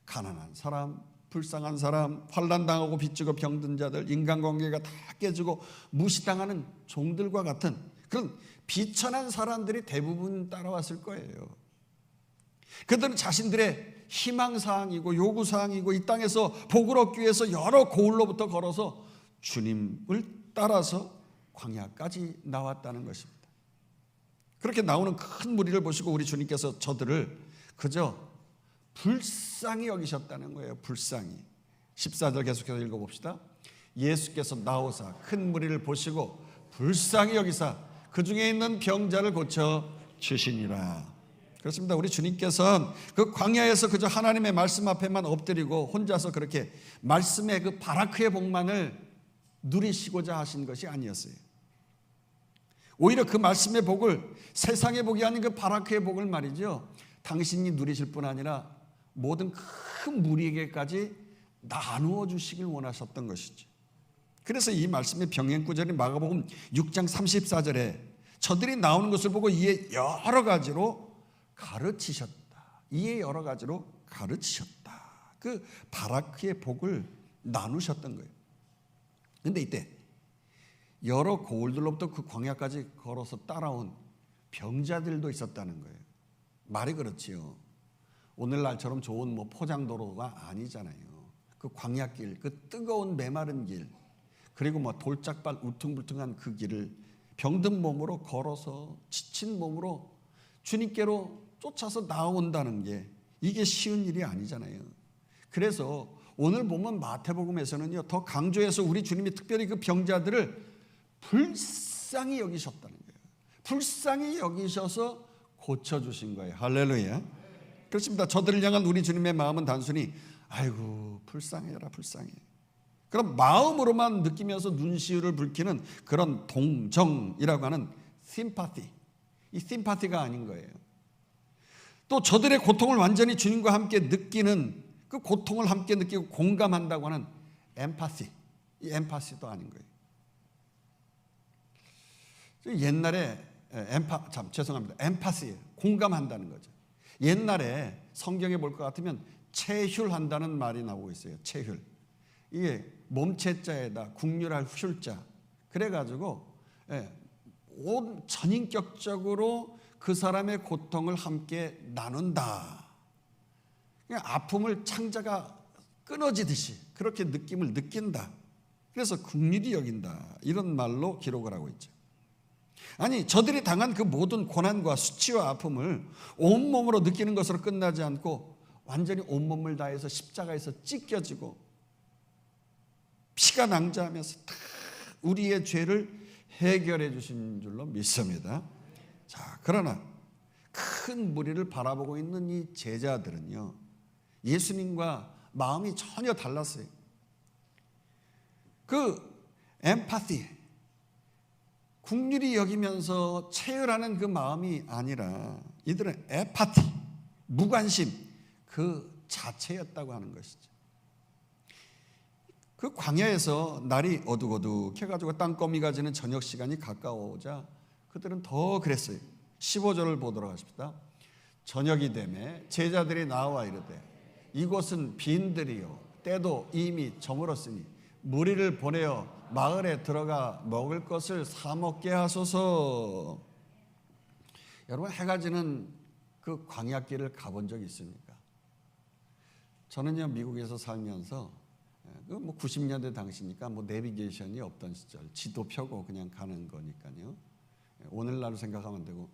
가난한 사람, 불쌍한 사람, 환난당하고 빚지고 병든 자들, 인간관계가 다 깨지고 무시당하는 종들과 같은 그런 비천한 사람들이 대부분 따라왔을 거예요. 그들은 자신들의 희망사항이고 요구사항이고 이 땅에서 복을 얻기 위해서 여러 고을로부터 걸어서 주님을 따라서 광야까지 나왔다는 것입니다. 그렇게 나오는 큰 무리를 보시고 우리 주님께서 저들을 그저 불쌍히 여기셨다는 거예요. 불쌍히. 14절 계속해서 읽어봅시다. 예수께서 나오사 큰 무리를 보시고 불쌍히 여기사 그 중에 있는 병자를 고쳐 주시니라. 그렇습니다. 우리 주님께서는 그 광야에서 그저 하나님의 말씀 앞에만 엎드리고 혼자서 그렇게 말씀의 그 바라크의 복만을 누리시고자 하신 것이 아니었어요. 오히려 그 말씀의 복을 세상의 복이 아닌 그 바라크의 복을 말이죠. 당신이 누리실 뿐 아니라 모든 큰 무리에게까지 나누어 주시길 원하셨던 것이죠. 그래서 이 말씀의 병행구절인 마가복음 6장 34절에 저들이 나오는 것을 보고 이에 여러 가지로 가르치셨다. 이에 여러 가지로 가르치셨다. 그 바라크의 복을 나누셨던 거예요. 그런데 이때 여러 고을들로부터 그 광야까지 걸어서 따라온 병자들도 있었다는 거예요. 말이 그렇지요. 오늘날처럼 좋은 포장도로가 아니잖아요. 그 광야길, 그 뜨거운 메마른 길, 그리고 돌짝발 울퉁불퉁한 그 길을 병든 몸으로 걸어서 지친 몸으로 주님께로 쫓아서 나온다는 게 이게 쉬운 일이 아니잖아요. 그래서 오늘 보면 마태복음에서는요 더 강조해서 우리 주님이 특별히 그 병자들을 불쌍히 여기셨다는 거예요. 불쌍히 여기셔서 고쳐주신 거예요. 할렐루야. 그렇습니다. 저들을 향한 우리 주님의 마음은 단순히 아이고 불쌍해라 불쌍해. 그럼 마음으로만 느끼면서 눈시울을 붉히는 그런 동정이라고 하는 심파티, 이 심파티가 아닌 거예요. 또 저들의 고통을 완전히 주님과 함께 느끼는 그 고통을 함께 느끼고 공감한다고 하는 엠파시, 이 엠파시도 아닌 거예요. 옛날에 엠파시예요. 공감한다는 거죠. 옛날에 성경에 볼 것 같으면 체휼한다는 말이 나오고 있어요. 체휼. 이게 몸체자에다 국률할 훌자. 그래가지고 온 전인격적으로 그 사람의 고통을 함께 나눈다. 아픔을 창자가 끊어지듯이 그렇게 느낌을 느낀다. 그래서 긍휼히 여긴다. 이런 말로 기록을 하고 있죠. 아니 저들이 당한 그 모든 고난과 수치와 아픔을 온몸으로 느끼는 것으로 끝나지 않고 완전히 온몸을 다해서 십자가에서 찢겨지고 피가 낭자하면서 다 우리의 죄를 해결해 주신 줄로 믿습니다. 자, 그러나 큰 무리를 바라보고 있는 이 제자들은요, 예수님과 마음이 전혀 달랐어요. 그 엠파티, 긍휼히 여기면서 체휼하는 그 마음이 아니라 이들은 에파티, 무관심 그 자체였다고 하는 것이죠. 그 광야에서 날이 어둑어둑해가지고 땅거미가 지는 저녁 시간이 가까워오자 그들은 더 그랬어요. 15절을 보도록 하십시다. 저녁이 되매 제자들이 나와 이르되 이곳은 빈들이요 때도 이미 저물었으니 무리를 보내어 마을에 들어가 먹을 것을 사 먹게 하소서. 여러분 해가 지는 그 광야길을 가본 적이 있습니까? 저는요 미국에서 살면서 뭐 90년대 당시니까 뭐 내비게이션이 없던 시절 지도 펴고 그냥 가는 거니까요. 오늘날로 생각하면 안 되고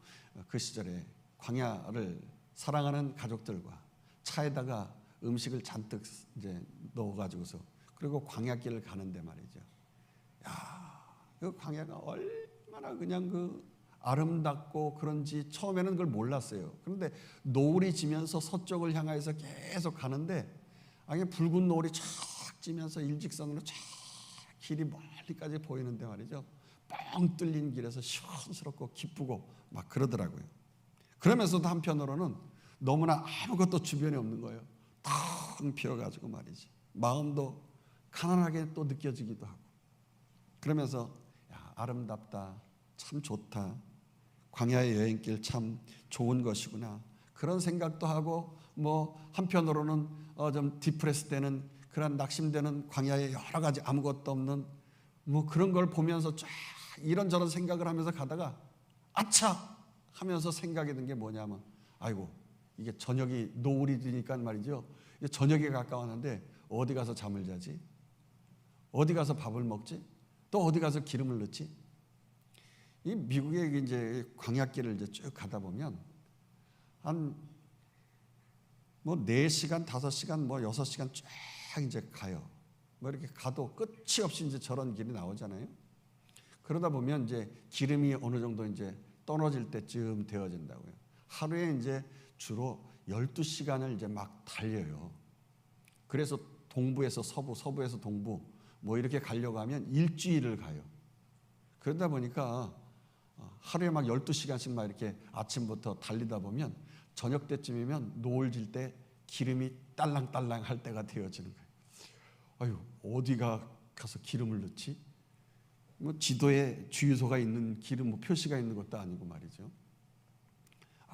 그 시절에 광야를 사랑하는 가족들과 차에다가 음식을 잔뜩 이제 넣어가지고서 그리고 광야길을 가는데 말이죠. 야, 그 광야가 얼마나 그냥 그 아름답고 그런지 처음에는 그걸 몰랐어요. 그런데 노을이 지면서 서쪽을 향해서 계속 가는데 아예 붉은 노을이 쫙 지면서 일직선으로 쫙 길이 멀리까지 보이는데 말이죠. 뻥 뚫린 길에서 시원스럽고 기쁘고 막 그러더라고요. 그러면서도 한편으로는 너무나 아무것도 주변에 없는 거예요. 텅 비어가지고 말이지. 마음도 가난하게 또 느껴지기도 하고. 그러면서 야, 아름답다, 참 좋다, 광야의 여행길 참 좋은 것이구나 그런 생각도 하고 뭐 한편으로는 좀 디프레스 되는 그런 낙심되는 광야에 여러 가지 아무것도 없는 뭐 그런 걸 보면서 쫙 이런저런 생각을 하면서 가다가 아차 하면서 생각이 든 게 뭐냐면 아이고 이게 저녁이 노을이 지니까 말이죠. 이게 저녁에 가까웠는데 어디 가서 잠을 자지? 어디 가서 밥을 먹지? 또 어디 가서 기름을 넣지? 이 미국의 이제 광야길을 이제 쭉 가다 보면 한 뭐 4시간, 5시간, 뭐 6시간 쫙 이제 가요. 뭐 이렇게 가도 끝이 없이 이제 저런 길이 나오잖아요. 그러다 보면 이제 기름이 어느 정도 이제 떨어질 때쯤 되어진다고요. 하루에 이제 주로 12시간을 이제 막 달려요. 그래서 동부에서 서부, 서부에서 동부 뭐 이렇게 가려고 하면 일주일을 가요. 그러다 보니까 하루에 막 12시간씩 막 이렇게 아침부터 달리다 보면 저녁 때쯤이면 노을 질 때 기름이 딸랑딸랑 할 때가 되어지는 거예요. 아유, 어디가 가서 기름을 넣지? 뭐 지도에 주유소가 있는 기름 뭐 표시가 있는 것도 아니고 말이죠.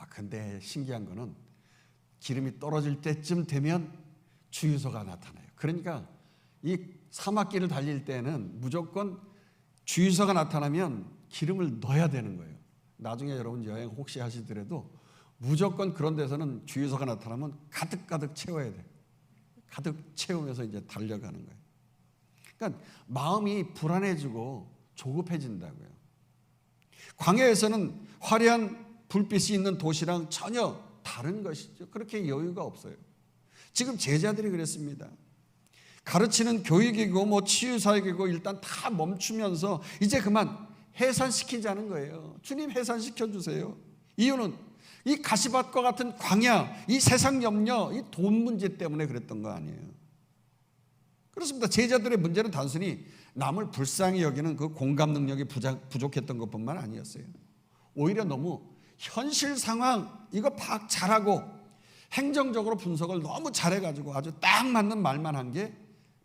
근데 신기한 거는 기름이 떨어질 때쯤 되면 주유소가 나타나요. 그러니까 이 사막길을 달릴 때는 무조건 주유소가 나타나면 기름을 넣어야 되는 거예요. 나중에 여러분 여행 혹시 하시더라도 무조건 그런 데서는 주유소가 나타나면 가득가득 채워야 돼요. 가득 채우면서 이제 달려가는 거예요. 그러니까 마음이 불안해지고 조급해진다고요. 광야에서는 화려한 불빛이 있는 도시랑 전혀 다른 것이죠. 그렇게 여유가 없어요. 지금 제자들이 그랬습니다. 가르치는 교육이고 뭐 치유사역이고 일단 다 멈추면서 이제 그만 해산시키자는 거예요. 주님 해산시켜 주세요. 이유는 이 가시밭과 같은 광야, 이 세상 염려, 이 돈 문제 때문에 그랬던 거 아니에요. 그렇습니다. 제자들의 문제는 단순히 남을 불쌍히 여기는 그 공감 능력이 부족했던 것뿐만 아니었어요. 오히려 너무 현실 상황 이거 파악 잘하고 행정적으로 분석을 너무 잘해가지고 아주 딱 맞는 말만 한 게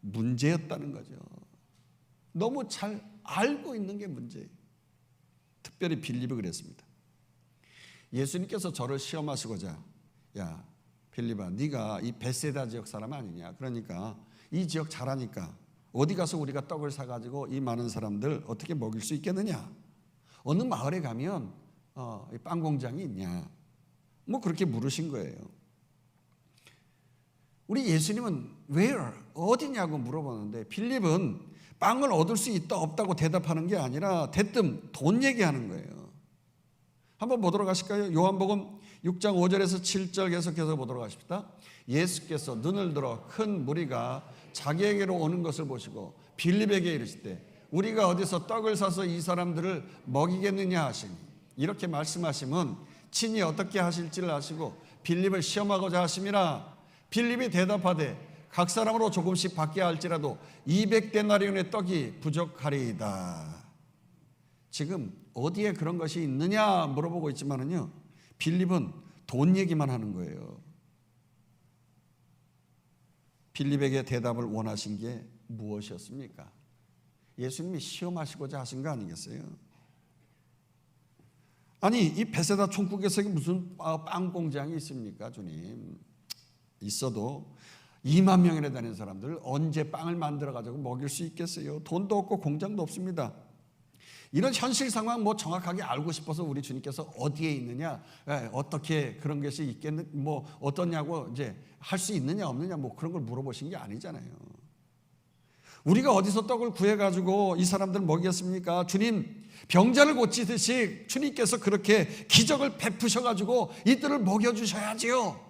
문제였다는 거죠. 너무 잘 알고 있는 게 문제예요. 특별히 빌립이 그랬습니다. 예수님께서 저를 시험하시고자, 야 빌립아, 네가 이 베세다 지역 사람 아니냐, 그러니까 이 지역 잘하니까 어디 가서 우리가 떡을 사가지고 이 많은 사람들 어떻게 먹일 수 있겠느냐, 어느 마을에 가면 빵 공장이 있냐, 뭐 그렇게 물으신 거예요. 우리 예수님은 where, 어디냐고 물어보는데 빌립은 빵을 얻을 수 있다 없다고 대답하는 게 아니라 대뜸 돈 얘기하는 거예요. 한번 보도록 하실까요? 요한복음 6장 5절에서 7절 계속해서 보도록 하십시다. 예수께서 눈을 들어 큰 무리가 자기에게로 오는 것을 보시고 빌립에게 이르실 때 우리가 어디서 떡을 사서 이 사람들을 먹이겠느냐 하시니, 이렇게 말씀하시면 친히 어떻게 하실지를 아시고 빌립을 시험하고자 하심이라. 빌립이 대답하되 각 사람으로 조금씩 받게 할지라도 200데나리온의 떡이 부족하리이다. 지금 어디에 그런 것이 있느냐 물어보고 있지만은요, 빌립은 돈 얘기만 하는 거예요. 빌립에게 대답을 원하신 게 무엇이었습니까? 예수님이 시험하시고자 하신 거 아니겠어요? 아니, 이 베세다 총국에서 무슨 빵 공장이 있습니까, 주님? 있어도 2만 명이나 되는 사람들 언제 빵을 만들어 가지고 먹일 수 있겠어요? 돈도 없고 공장도 없습니다. 이런 현실 상황 뭐 정확하게 알고 싶어서 우리 주님께서 어디에 있느냐, 어떻게 그런 것이 있겠느, 뭐 어떠냐고 이제 할 수 있느냐 없느냐 뭐 그런 걸 물어보신 게 아니잖아요. 우리가 어디서 떡을 구해 가지고 이 사람들 먹이겠습니까? 주님, 병자를 고치듯이 주님께서 그렇게 기적을 베푸셔 가지고 이들을 먹여 주셔야지요.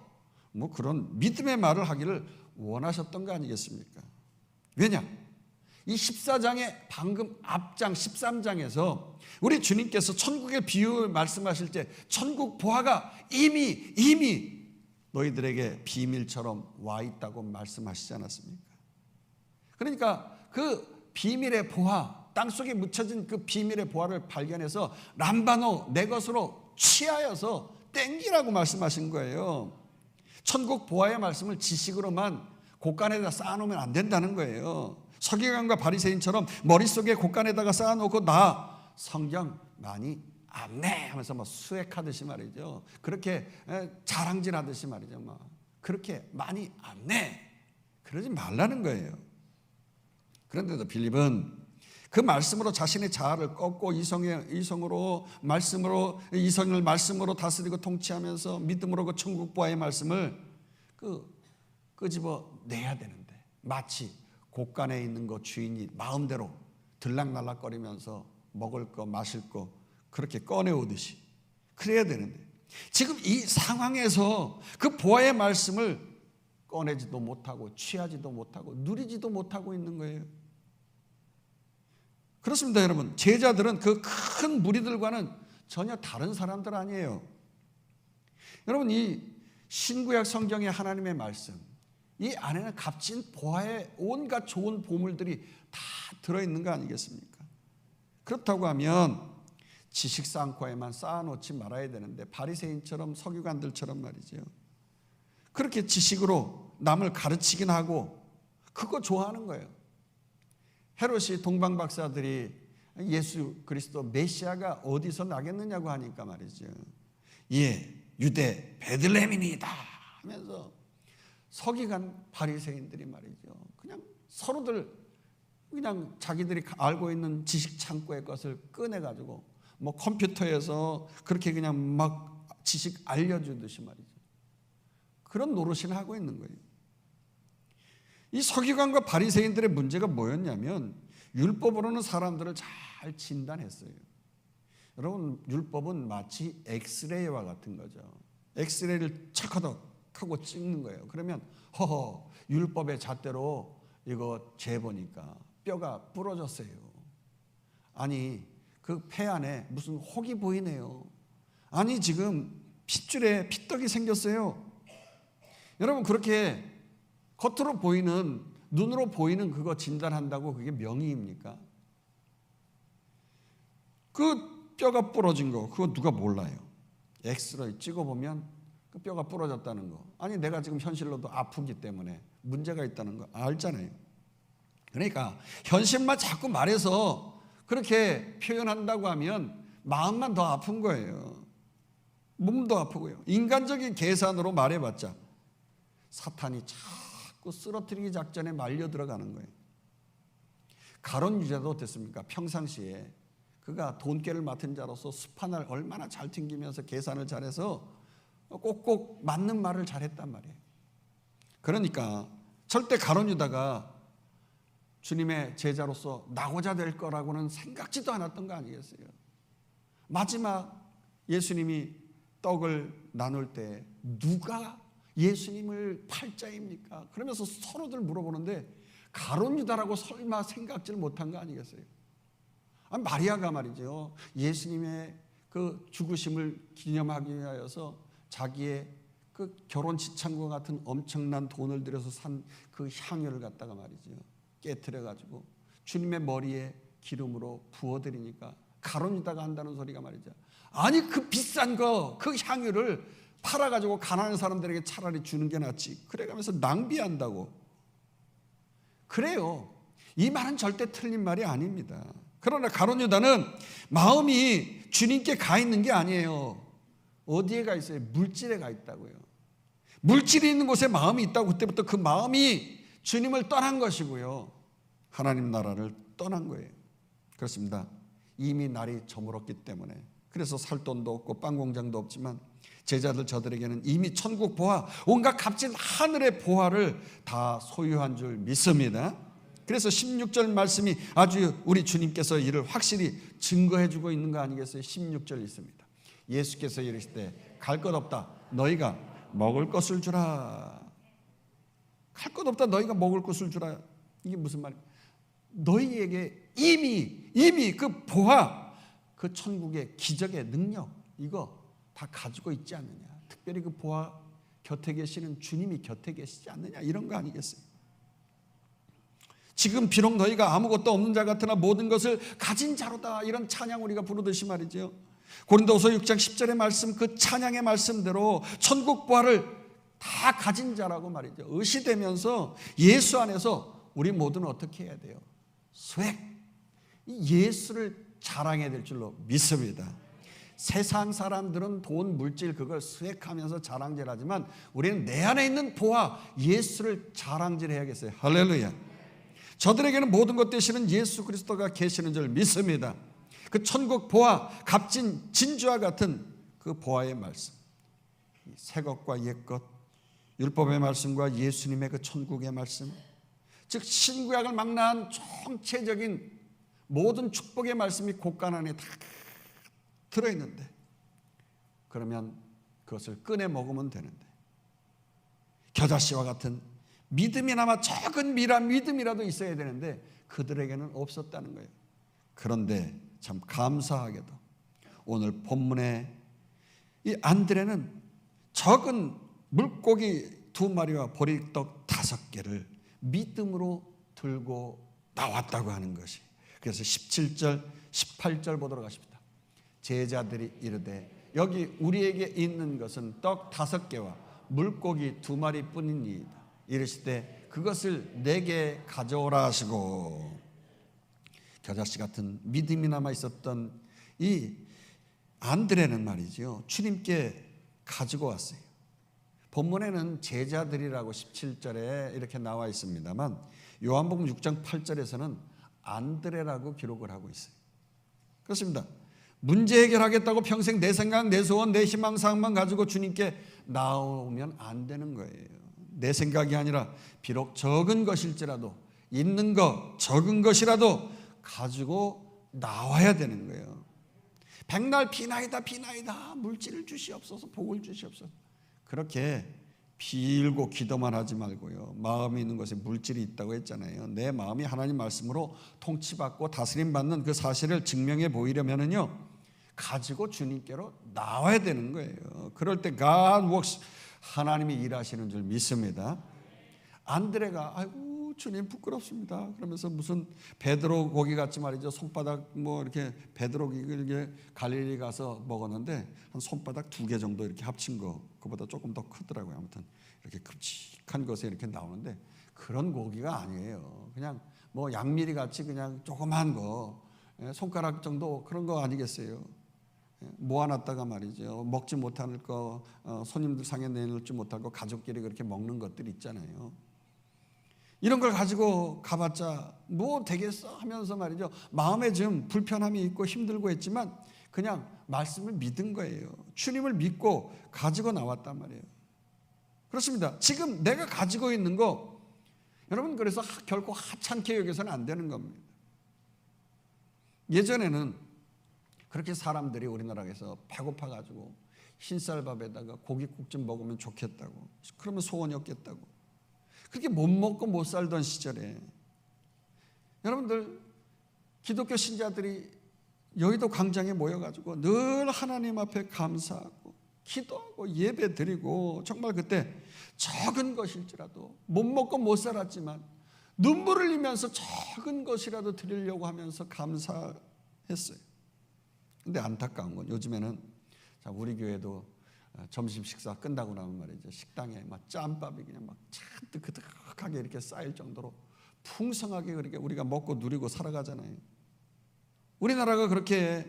뭐 그런 믿음의 말을 하기를 원하셨던 거 아니겠습니까? 왜냐? 이 14장의 방금 앞장 13장에서 우리 주님께서 천국의 비유를 말씀하실 때 천국 보화가 이미 너희들에게 비밀처럼 와 있다고 말씀하시지 않았습니까? 그러니까 그 비밀의 보화, 땅속에 묻혀진 그 비밀의 보화를 발견해서 람바노, 내 것으로 취하여서 땡기라고 말씀하신 거예요. 천국 보화의 말씀을 지식으로만 곳간에다 쌓아놓으면 안 된다는 거예요. 서기관과 바리새인처럼 머릿속에 곳간에다가 쌓아놓고 나 성경 많이 안네 하면서 뭐 수액하듯이 말이죠. 그렇게 자랑질하듯이 말이죠. 뭐 그렇게 많이 안네 그러지 말라는 거예요. 그런데도 빌립은 그 말씀으로 자신의 자아를 꺾고 이성을 말씀으로 다스리고 통치하면서 믿음으로 그 천국 보화의 말씀을 끄집어 내야 되는데, 마치 곳간에 있는 거 주인이 마음대로 들락날락거리면서 먹을 거 마실 거 그렇게 꺼내오듯이 그래야 되는데, 지금 이 상황에서 그 보화의 말씀을 꺼내지도 못하고 취하지도 못하고 누리지도 못하고 있는 거예요. 그렇습니다, 여러분. 제자들은 그 큰 무리들과는 전혀 다른 사람들 아니에요. 여러분, 이 신구약 성경의 하나님의 말씀, 이 안에는 값진 보화의 온갖 좋은 보물들이 다 들어있는 거 아니겠습니까? 그렇다고 하면 지식 쌍코에만 쌓아놓지 말아야 되는데, 바리새인처럼 서기관들처럼 말이죠, 그렇게 지식으로 남을 가르치긴 하고 그거 좋아하는 거예요. 헤롯이 동방박사들이 예수 그리스도 메시아가 어디서 나겠느냐고 하니까 말이죠, 예, 유대 베들레헴이니이다 하면서 서기관 바리새인들이 말이죠, 그냥 서로들 그냥 자기들이 알고 있는 지식 창고의 것을 꺼내가지고 뭐 컴퓨터에서 그렇게 그냥 막 지식 알려주듯이 말이죠, 그런 노릇을 하고 있는 거예요. 이 서기관과 바리새인들의 문제가 뭐였냐면, 율법으로는 사람들을 잘 진단했어요. 여러분, 율법은 마치 엑스레이와 같은 거죠. 엑스레이를 착하덕 하고 찍는 거예요. 그러면 허허, 율법의 잣대로 이거 재보니까 뼈가 부러졌어요. 아니, 그 폐 안에 무슨 혹이 보이네요. 아니 지금 핏줄에 핏떡이 생겼어요. 여러분 그렇게 겉으로 보이는 눈으로 보이는 그거 진단한다고 그게 명의입니까? 그 뼈가 부러진 거 그거 누가 몰라요? 엑스레이 찍어보면 그 뼈가 부러졌다는 거. 아니 내가 지금 현실로도 아프기 때문에 문제가 있다는 거 알잖아요. 그러니까 현실만 자꾸 말해서 그렇게 표현한다고 하면 마음만 더 아픈 거예요. 몸도 아프고요. 인간적인 계산으로 말해봤자 사탄이 자꾸 쓰러뜨리기 작전에 말려 들어가는 거예요. 가론 유다도 어땠습니까? 평상시에 그가 돈깨를 맡은 자로서 수판을 얼마나 잘 튕기면서 계산을 잘해서 꼭꼭 맞는 말을 잘했단 말이에요. 그러니까 절대 가론 유다가 주님의 제자로서 나고자 될 거라고는 생각지도 않았던 거 아니겠어요? 마지막 예수님이 떡을 나눌 때 누가 예수님을 팔자입니까? 그러면서 서로들 물어보는데 가론 유다라고 설마 생각지를 못한 거 아니겠어요? 마리아가 말이죠. 예수님의 그 죽으심을 기념하기 위하여서 자기의 그 결혼 지창과 같은 엄청난 돈을 들여서 산 그 향유를 갖다가 말이죠. 깨트려 가지고 주님의 머리에 기름으로 부어드리니까 가론 유다가 한다는 소리가 말이죠. 아니 그 비싼 거 그 향유를 팔아가지고 가난한 사람들에게 차라리 주는 게 낫지. 그래가면서 낭비한다고. 그래요. 이 말은 절대 틀린 말이 아닙니다. 그러나 가론 유다는 마음이 주님께 가 있는 게 아니에요. 어디에 가 있어요? 물질에 가 있다고요. 물질이 있는 곳에 마음이 있다고. 그때부터 그 마음이 주님을 떠난 것이고요. 하나님 나라를 떠난 거예요. 그렇습니다. 이미 날이 저물었기 때문에. 그래서 살 돈도 없고 빵 공장도 없지만 제자들 저들에게는 이미 천국 보화, 온갖 값진 하늘의 보화를 다 소유한 줄 믿습니다. 그래서 16절 말씀이 아주 우리 주님께서 이를 확실히 증거해주고 있는 거 아니겠어요? 16절 있습니다. 예수께서 이르시되 갈 것 없다 너희가 먹을 것을 주라. 갈 것 없다 너희가 먹을 것을 주라. 이게 무슨 말이에요? 너희에게 이미 그 보화, 그 천국의 기적의 능력 이거 다 가지고 있지 않느냐. 특별히 그 보화 곁에 계시는 주님이 곁에 계시지 않느냐 이런 거 아니겠어요? 지금 비록 너희가 아무것도 없는 자 같으나 모든 것을 가진 자로다 이런 찬양 우리가 부르듯이 말이죠. 고린도후서 6장 10절의 말씀 그 찬양의 말씀대로 천국 보화를 다 가진 자라고 말이죠. 의시되면서 예수 안에서 우리 모두는 어떻게 해야 돼요? 수액 예수를 자랑해야 될 줄로 믿습니다. 세상 사람들은 돈, 물질 그걸 수액하면서 자랑질하지만 우리는 내 안에 있는 보화 예수를 자랑질해야겠어요. 할렐루야. 저들에게는 모든 것 되시는 예수 그리스도가 계시는 줄 믿습니다. 그 천국 보화, 값진 진주와 같은 그 보화의 말씀, 새 것과 옛 것, 율법의 말씀과 예수님의 그 천국의 말씀, 즉 신구약을 망라한 총체적인 모든 축복의 말씀이 곳간 안에 다 들어있는데 그러면 그것을 꺼내 먹으면 되는데 겨자씨와 같은 믿음이나마 적은 믿음이라도 있어야 되는데 그들에게는 없었다는 거예요. 그런데 참 감사하게도 오늘 본문에 이 안드레는 적은 물고기 2마리와 보리떡 5개를 믿음으로 들고 나왔다고 하는 것이. 그래서 17절 18절 보도록 하십니다. 제자들이 이르되 여기 우리에게 있는 것은 떡 5개와 물고기 2마리 뿐이니이다. 이르시되 그것을 내게 가져오라 하시고 겨자씨 같은 믿음이 남아 있었던 이 안드레는 말이죠. 주님께 가지고 왔어요. 본문에는 제자들이라고 17절에 이렇게 나와 있습니다만 요한복음 6장 8절에서는 안드레라고 기록을 하고 있어요. 그렇습니다. 문제 해결하겠다고 평생 내 생각, 내 소원, 내 희망사항만 가지고 주님께 나오면 안 되는 거예요. 내 생각이 아니라 비록 적은 것일지라도 있는 것, 적은 것이라도 가지고 나와야 되는 거예요. 백날 비나이다 물질을 주시옵소서, 복을 주시옵소서. 그렇게 빌고 기도만 하지 말고요. 마음이 있는 것에 물질이 있다고 했잖아요. 내 마음이 하나님 말씀으로 통치받고 다스림받는 그 사실을 증명해 보이려면은요, 가지고 주님께로 나와야 되는 거예요. 그럴 때 God works, 하나님이 일하시는 줄 믿습니다. 안드레가 아이고 주님 부끄럽습니다 그러면서 무슨 베드로 고기 같이 말이죠, 손바닥 뭐 이렇게 베드로 고기 이렇게 갈릴리 가서 먹었는데 한 손바닥 2개 정도 이렇게 합친 거, 그보다 조금 더 크더라고요. 아무튼 이렇게 큼직한 것에 이렇게 나오는데 그런 고기가 아니에요. 그냥 뭐 양미리 같이 그냥 조그만 거, 손가락 정도 그런 거 아니겠어요. 모아놨다가 말이죠, 먹지 못할 거, 손님들 상에 내놓지 못할 거, 가족끼리 그렇게 먹는 것들 있잖아요. 이런 걸 가지고 가봤자 뭐 되겠어 하면서 말이죠, 마음에 좀 불편함이 있고 힘들고 했지만 그냥 말씀을 믿은 거예요. 주님을 믿고 가지고 나왔단 말이에요. 그렇습니다. 지금 내가 가지고 있는 거, 여러분, 그래서 결코 하찮게 여겨서는 안 되는 겁니다. 예전에는 그렇게 사람들이 우리나라에서 배고파가지고 흰쌀밥에다가 고깃국 좀 먹으면 좋겠다고, 그러면 소원이 없겠다고, 그렇게 못 먹고 못 살던 시절에 여러분들, 기독교 신자들이 여의도 광장에 모여가지고 늘 하나님 앞에 감사하고 기도하고 예배 드리고, 정말 그때 적은 것일지라도 못 먹고 못 살았지만 눈물을 흘리면서 적은 것이라도 드리려고 하면서 감사했어요. 근데 안타까운 건 요즘에는, 자, 우리 교회도 점심 식사 끝나고 나면 말이죠, 식당에 막 짬밥이 그냥 막 잔뜩 그득하게 이렇게 쌓일 정도로 풍성하게 그렇게 우리가 먹고 누리고 살아가잖아요. 우리나라가 그렇게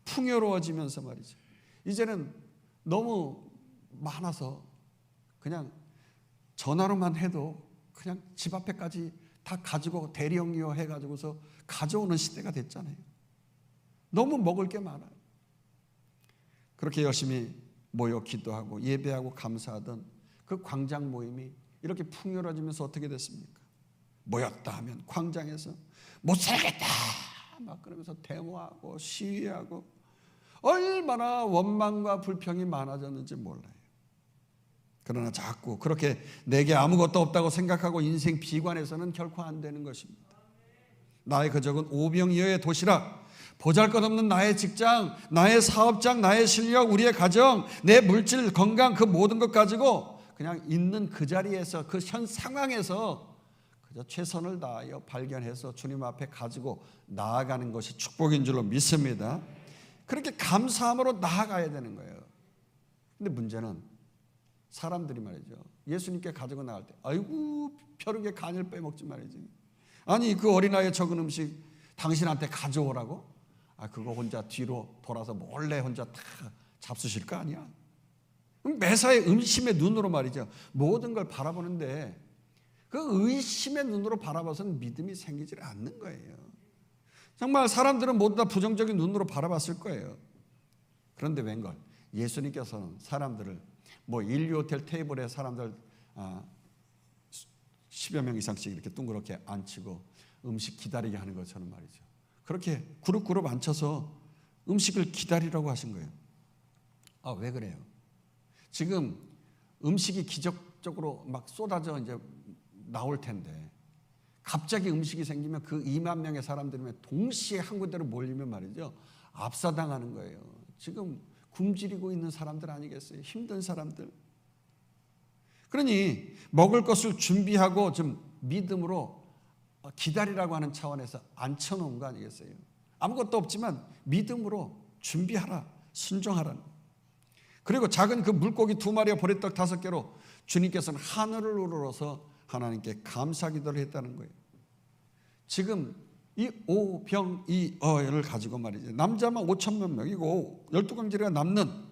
풍요로워지면서 말이죠, 이제는 너무 많아서 그냥 전화로만 해도 그냥 집 앞에까지 다 가지고 대령이어 해가지고서 가져오는 시대가 됐잖아요. 너무 먹을 게 많아요. 그렇게 열심히 모여 기도하고 예배하고 감사하던 그 광장 모임이 이렇게 풍요로워지면서 어떻게 됐습니까? 모였다 하면 광장에서 못 살겠다 막 그러면서 데모하고 시위하고, 얼마나 원망과 불평이 많아졌는지 몰라요. 그러나 자꾸 그렇게 내게 아무것도 없다고 생각하고 인생 비관해서는 결코 안 되는 것입니다. 나의 그적은 오병이어의 도시락, 보잘것없는 나의 직장, 나의 사업장, 나의 실력, 우리의 가정, 내 물질, 건강, 그 모든 것 가지고 그냥 있는 그 자리에서, 그 현 상황에서 그저 최선을 다하여 발견해서 주님 앞에 가지고 나아가는 것이 축복인 줄로 믿습니다. 그렇게 감사함으로 나아가야 되는 거예요. 근데 문제는 사람들이 말이죠, 예수님께 가지고 나갈 때 아이고 벼룩의 간을 빼먹지 말이지, 아니 그 어린아이의 적은 음식 당신한테 가져오라고? 아, 그거 혼자 뒤로 돌아서 몰래 혼자 다 잡수실 거 아니야? 매사에 의심의 눈으로 말이죠, 모든 걸 바라보는데 그 의심의 눈으로 바라봐서는 믿음이 생기지 않는 거예요. 정말 사람들은 모두 다 부정적인 눈으로 바라봤을 거예요. 그런데 웬걸 예수님께서는 사람들을 뭐 1호텔 테이블에 사람들 10여 명 이상씩 이렇게 둥그렇게 앉히고 음식 기다리게 하는 것처럼 말이죠, 그렇게 그룹 앉혀서 음식을 기다리라고 하신 거예요. 아, 왜 그래요? 지금 음식이 기적적으로 막 쏟아져 이제 나올 텐데 갑자기 음식이 생기면 그 2만 명의 사람들이 동시에 한 군데로 몰리면 말이죠, 압사당하는 거예요. 지금 굶주리고 있는 사람들 아니겠어요? 힘든 사람들. 그러니 먹을 것을 준비하고 좀 믿음으로 기다리라고 하는 차원에서 앉혀놓은 거 아니겠어요? 아무것도 없지만 믿음으로 준비하라, 순종하라. 그리고 작은 그 물고기 2마리와 보리떡 5개로 주님께서는 하늘을 우러러서 하나님께 감사 기도를 했다는 거예요. 지금 이 오병이어를 가지고 말이죠, 남자만 5천만 명이고 12광지리가 남는,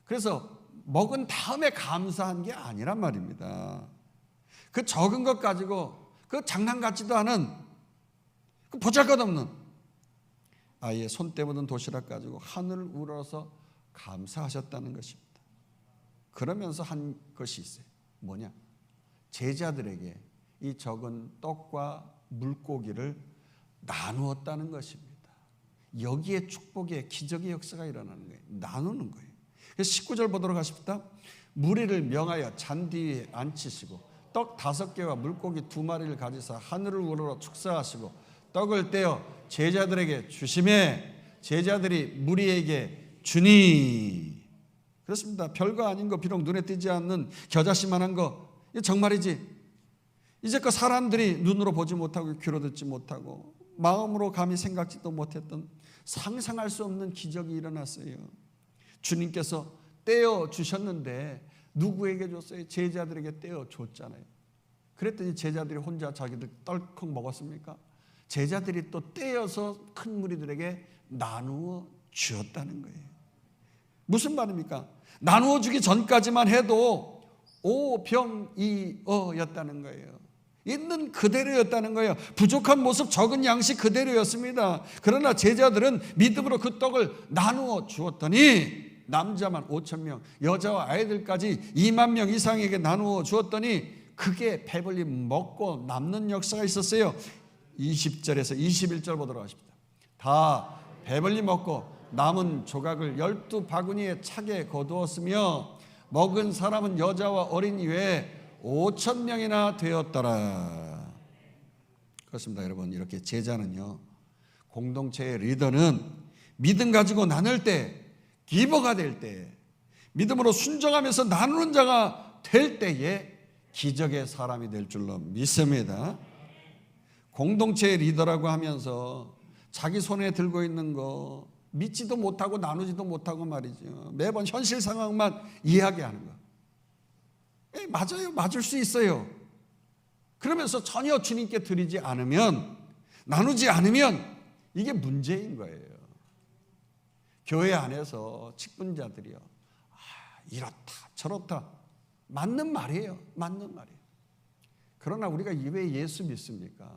그래서 먹은 다음에 감사한 게 아니란 말입니다. 그 적은 것 가지고 그 장난 같지도 않은 그 보잘것없는 아이의 손때 묻은 도시락 가지고 하늘을 우러러서 감사하셨다는 것입니다. 그러면서 한 것이 있어요. 뭐냐? 제자들에게 이 적은 떡과 물고기를 나누었다는 것입니다. 여기에 축복의 기적의 역사가 일어나는 거예요. 나누는 거예요. 19절 보도록 하십니다. 무리를 명하여 잔디 위에 앉히시고 떡 5개와 물고기 2마리를 가지사 하늘을 우러러 축사하시고 떡을 떼어 제자들에게 주시매 제자들이 무리에게 주니. 그렇습니다. 별거 아닌 거, 비록 눈에 띄지 않는 겨자씨만한 거, 이게 정말이지. 이제껏 사람들이 눈으로 보지 못하고 귀로 듣지 못하고 마음으로 감히 생각지도 못했던 상상할 수 없는 기적이 일어났어요. 주님께서 떼어 주셨는데 누구에게 줬어요? 제자들에게 떼어 줬잖아요. 그랬더니 제자들이 혼자 자기들 떨컥 먹었습니까? 제자들이 또 떼어서 큰 무리들에게 나누어 주었다는 거예요. 무슨 말입니까? 나누어 주기 전까지만 해도 오병이어였다는 거예요. 있는 그대로였다는 거예요. 부족한 모습, 적은 양식 그대로였습니다. 그러나 제자들은 믿음으로 그 떡을 나누어 주었더니 남자만 5,000명, 여자와 아이들까지 2만 명 이상에게 나누어 주었더니 그게 배불리 먹고 남는 역사가 있었어요. 20절에서 21절 보도록 하십니다. 다 배불리 먹고 남은 조각을 12바구니에 차게 거두었으며 먹은 사람은 여자와 어린이 외에 5,000명이나 되었더라. 그렇습니다. 여러분, 이렇게 제자는요, 공동체의 리더는 믿음 가지고 나눌 때, 기버가 될 때, 믿음으로 순종하면서 나누는 자가 될 때에 기적의 사람이 될 줄로 믿습니다. 공동체의 리더라고 하면서 자기 손에 들고 있는 거 믿지도 못하고 나누지도 못하고 말이죠. 매번 현실 상황만 이야기하는 거. 맞아요. 맞을 수 있어요. 그러면서 전혀 주님께 드리지 않으면, 나누지 않으면 이게 문제인 거예요. 교회 안에서 직분자들이요, 이렇다 저렇다, 맞는 말이에요. 맞는 말이에요. 그러나 우리가 왜 예수 믿습니까?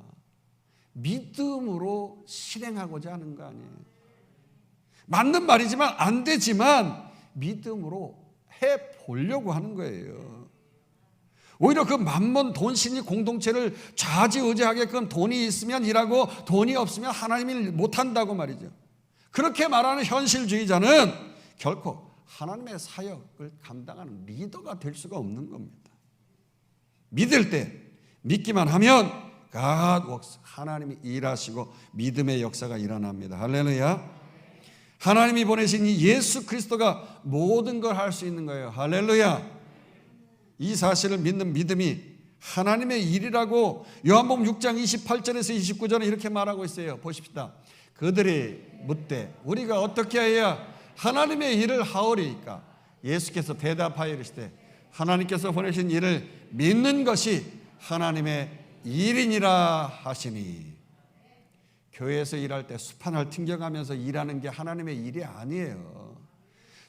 믿음으로 실행하고자 하는 거 아니에요. 맞는 말이지만 안 되지만 믿음으로 해보려고 하는 거예요. 오히려 그 만몬 돈신이 공동체를 좌지우지하게끔 돈이 있으면 일하고 돈이 없으면 하나님을 못한다고 말이죠. 그렇게 말하는 현실주의자는 결코 하나님의 사역을 감당하는 리더가 될 수가 없는 겁니다. 믿을 때, 믿기만 하면 God works, 하나님이 일하시고 믿음의 역사가 일어납니다. 할렐루야. 하나님이 보내신 이 예수 그리스도가 모든 걸 할 수 있는 거예요. 할렐루야. 이 사실을 믿는 믿음이 하나님의 일이라고 요한복음 6장 28절에서 29절은 이렇게 말하고 있어요. 보십시다. 그들이 묻되 우리가 어떻게 해야 하나님의 일을 하오리이까? 예수께서 대답하여 이르시되 하나님께서 보내신 일을 믿는 것이 하나님의 일이니라 하시니. 교회에서 일할 때 수판을 튕겨가면서 일하는 게 하나님의 일이 아니에요.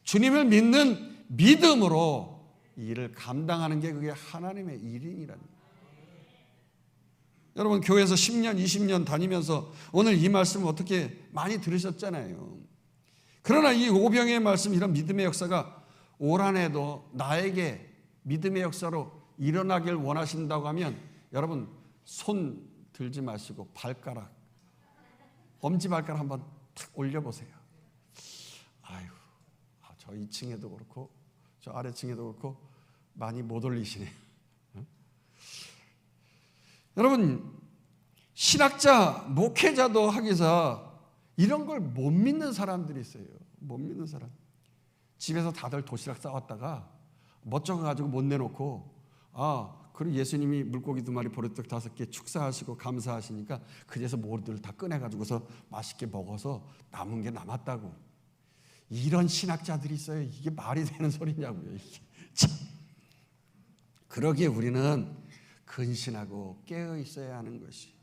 주님을 믿는 믿음으로 이 일을 감당하는 게 그게 하나님의 일이라는 거예요. 여러분, 교회에서 10년, 20년 다니면서 오늘 이 말씀을 어떻게 많이 들으셨잖아요. 그러나 이 오병의 말씀, 이런 믿음의 역사가 올 한 해도 나에게 믿음의 역사로 일어나길 원하신다고 하면 여러분, 손 들지 마시고 발가락, 엄지발가락 한번 탁 올려보세요. 아유, 저 2층에도 그렇고 저 아래층에도 그렇고 많이 못 올리시네요. 여러분, 신학자, 목회자도 하기사 이런 걸 못 믿는 사람들이 있어요. 못 믿는 사람. 집에서 다들 도시락 싸왔다가 멋쩍어가지고 못 내놓고, 그리고 예수님이 물고기 2마리 보리떡 5개 축사하시고 감사하시니까 그제서 모두를 다 꺼내가지고서 맛있게 먹어서 남은 게 남았다고. 이런 신학자들이 있어요. 이게 말이 되는 소리냐고요. 이게 참. 그러기에 우리는 근신하고 깨어 있어야 하는 것이.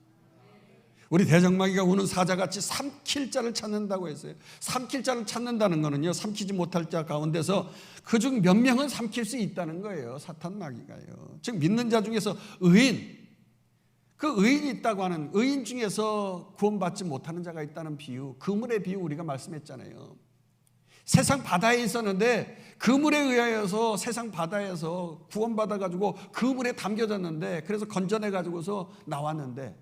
우리 대적마귀가 우는 사자같이 삼킬 자를 찾는다고 했어요. 삼킬 자를 찾는다는 거는요, 삼키지 못할 자 가운데서 그중 몇 명은 삼킬 수 있다는 거예요. 사탄 마귀가요. 즉 믿는 자 중에서 의인, 그 의인이 있다고 하는, 의인 중에서 구원받지 못하는 자가 있다는 비유, 그물의 비유 우리가 말씀했잖아요. 세상 바다에 있었는데 그물에 의하여서 세상 바다에서 구원받아가지고 그물에 담겨졌는데, 그래서 건져내가지고서 나왔는데,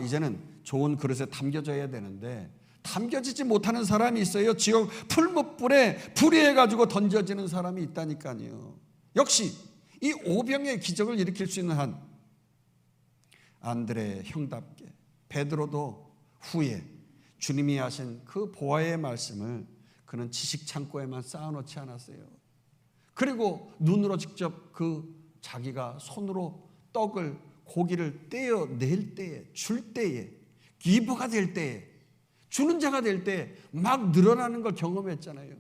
이제는 좋은 그릇에 담겨져야 되는데 담겨지지 못하는 사람이 있어요. 지옥 풀무 촛불에 불의해가지고 던져지는 사람이 있다니까요. 역시 이 오병의 기적을 일으킬 수 있는 한 안드레 형답게 베드로도 후에 주님이 하신 그 보화의 말씀을 그는 지식 창고에만 쌓아놓지 않았어요. 그리고 눈으로 직접 그 자기가 손으로 떡을 고기를 떼어낼 때에, 줄 때에, 기부가 될 때에, 주는 자가 될 때 막 늘어나는 걸 경험했잖아요.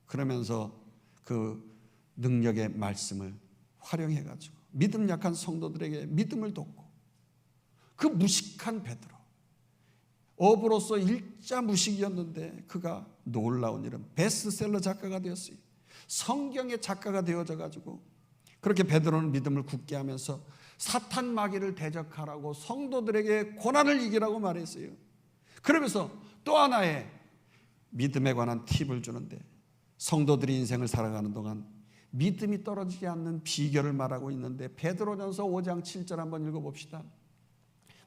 그러면서 그 능력의 말씀을 활용해가지고 믿음 약한 성도들에게 믿음을 돕고, 그 무식한 베드로, 어부로서 일자 무식이었는데 그가 놀라운 일은 베스트셀러 작가가 되었어요. 성경의 작가가 되어져 가지고 그렇게 베드로는 믿음을 굳게 하면서 사탄 마귀를 대적하라고 성도들에게 고난을 이기라고 말했어요. 그러면서 또 하나의 믿음에 관한 팁을 주는데, 성도들이 인생을 살아가는 동안 믿음이 떨어지지 않는 비결을 말하고 있는데, 베드로전서 5장 7절 한번 읽어봅시다.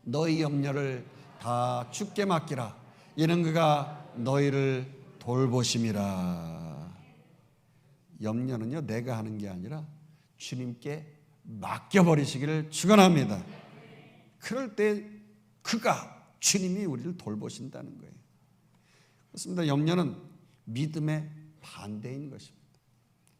너희 염려를 다 주께 맡기라. 이는 그가 너희를 돌보심이라. 염려는요, 내가 하는 게 아니라 주님께 맡겨버리시기를 축원합니다. 그럴 때 그가, 주님이 우리를 돌보신다는 거예요. 그렇습니다. 염려는 믿음의 반대인 것입니다.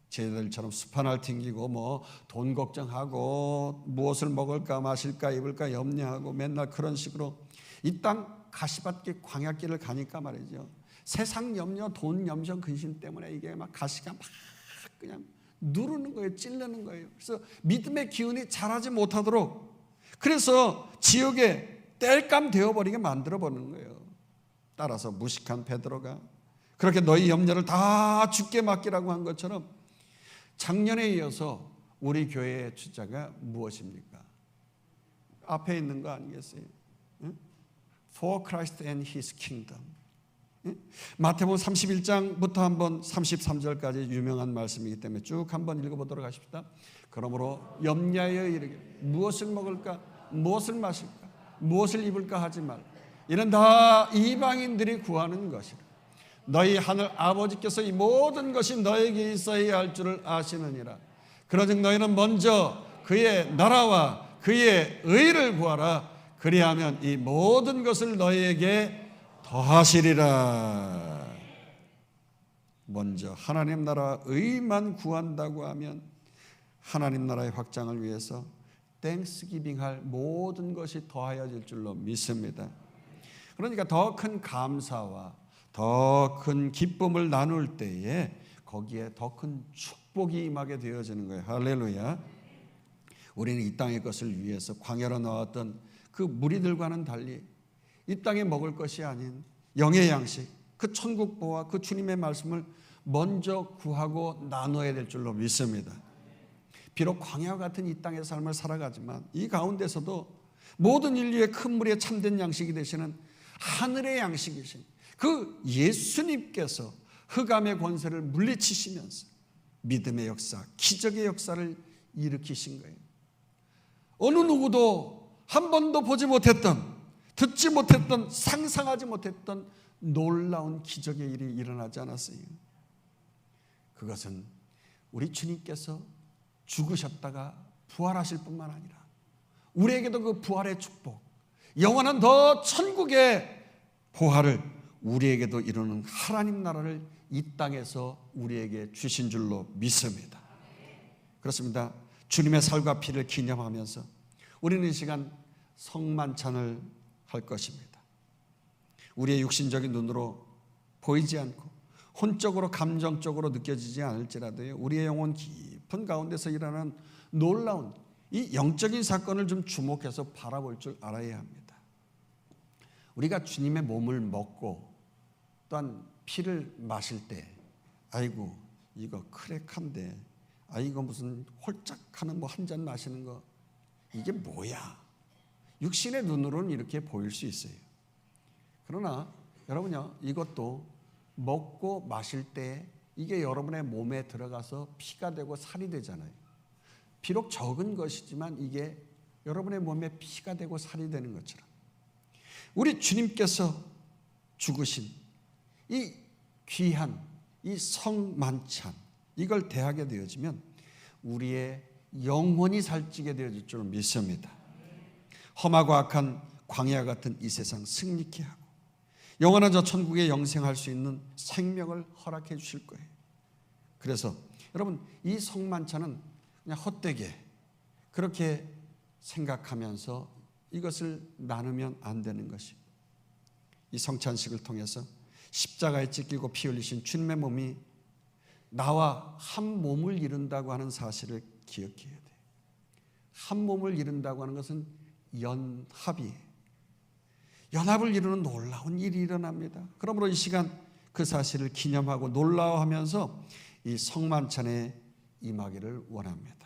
제자들처럼 수판을 튕기고 돈 걱정하고 무엇을 먹을까 마실까 입을까 염려하고 맨날 그런 식으로 이 땅 가시밭길 광야길을 가니까 말이죠. 세상 염려, 돈 염려, 근심 때문에 이게 막 가시가 막 그냥 누르는 거예요. 찔르는 거예요. 그래서 믿음의 기운이 자라지 못하도록, 그래서 지옥에 땔감 되어버리게 만들어버리는 거예요. 따라서 무식한 베드로가 그렇게 너희 염려를 다 주께 맡기라고 한 것처럼 작년에 이어서 우리 교회의 주자가 무엇입니까? 앞에 있는 거 아니겠어요? For Christ and His Kingdom. 마태복음 31장부터 한번 33절까지 유명한 말씀이기 때문에 쭉 한번 읽어보도록 하십시다. 그러므로 염려하여 이르기를 무엇을 먹을까, 무엇을 마실까, 무엇을 입을까 하지 말라. 이는 다 이방인들이 구하는 것이라. 너희 하늘 아버지께서 이 모든 것이 너에게 있어야 할 줄을 아시느니라. 그러즉 너희는 먼저 그의 나라와 그의 의를 구하라. 그리하면 이 모든 것을 너희에게 더하시리라. 먼저 하나님 나라 의만 구한다고 하면 하나님 나라의 확장을 위해서 땡스기빙할 모든 것이 더하여질 줄로 믿습니다. 그러니까 더 큰 감사와 더 큰 기쁨을 나눌 때에 거기에 더 큰 축복이 임하게 되어지는 거예요. 할렐루야. 우리는 이 땅의 것을 위해서 광야로 나왔던 그 무리들과는 달리 이 땅에 먹을 것이 아닌 영의 양식, 그 천국 보화, 그 주님의 말씀을 먼저 구하고 나눠야 될 줄로 믿습니다. 비록 광야와 같은 이 땅의 삶을 살아가지만 이 가운데서도 모든 인류의 큰 무리의 참된 양식이 되시는 하늘의 양식이신 그 예수님께서 흑암의 권세를 물리치시면서 믿음의 역사, 기적의 역사를 일으키신 거예요. 어느 누구도 한 번도 보지 못했던, 듣지 못했던, 상상하지 못했던 놀라운 기적의 일이 일어나지 않았어요. 그것은 우리 주님께서 죽으셨다가 부활하실 뿐만 아니라 우리에게도 그 부활의 축복, 영원한 더 천국의 보화를 우리에게도 이루는 하나님 나라를 이 땅에서 우리에게 주신 줄로 믿습니다. 그렇습니다. 주님의 살과 피를 기념하면서 우리는 이 시간 성만찬을 할 것입니다. 우리의 육신적인 눈으로 보이지 않고 혼적으로 감정적으로 느껴지지 않을지라도요, 우리의 영혼 깊은 가운데서 일어나는 놀라운 이 영적인 사건을 좀 주목해서 바라볼 줄 알아야 합니다. 우리가 주님의 몸을 먹고 또한 피를 마실 때, 아이고 이거 크랙한데, 아이고 무슨 홀짝하는 한 잔 마시는 거, 이게 뭐야? 육신의 눈으로는 이렇게 보일 수 있어요. 그러나 여러분요, 이것도 먹고 마실 때 이게 여러분의 몸에 들어가서 피가 되고 살이 되잖아요. 비록 적은 것이지만 이게 여러분의 몸에 피가 되고 살이 되는 것처럼 우리 주님께서 죽으신 이 귀한 이 성만찬 이걸 대하게 되어지면 우리의 영혼이 살찌게 되어질 줄 믿습니다. 험하고 악한 광야 같은 이 세상 승리케 하고 영원한 저 천국에 영생할 수 있는 생명을 허락해 주실 거예요. 그래서 여러분 이 성만찬은 그냥 헛되게 그렇게 생각하면서 이것을 나누면 안 되는 것이고, 이 성찬식을 통해서 십자가에 찢기고 피 흘리신 주님의 몸이 나와 한 몸을 이룬다고 하는 사실을 기억해야 돼요. 한 몸을 이룬다고 하는 것은 연합이에요. 연합을 이루는 놀라운 일이 일어납니다. 그러므로 이 시간 그 사실을 기념하고 놀라워하면서 이 성만찬에 임하기를 원합니다.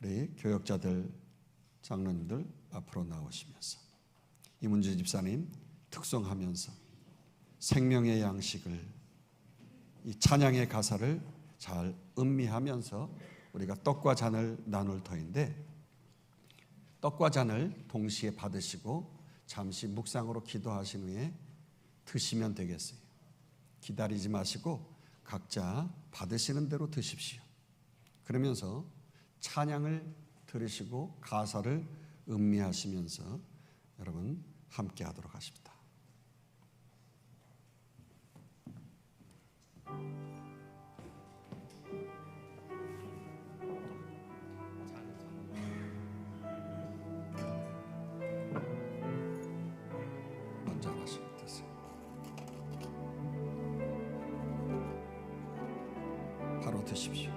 우리 교역자들, 장로님들 앞으로 나오시면서 이문주 집사님 특송하면서 생명의 양식을, 이 찬양의 가사를 잘 음미하면서 우리가 떡과 잔을 나눌 터인데, 떡과 잔을 동시에 받으시고 잠시 묵상으로 기도하신 후에 드시면 되겠어요. 기다리지 마시고 각자 받으시는 대로 드십시오. 그러면서 찬양을 들으시고 가사를 음미하시면서 여러분 함께 하도록 하십니다. 먼저 하시면 되세요. 바로 드십시오.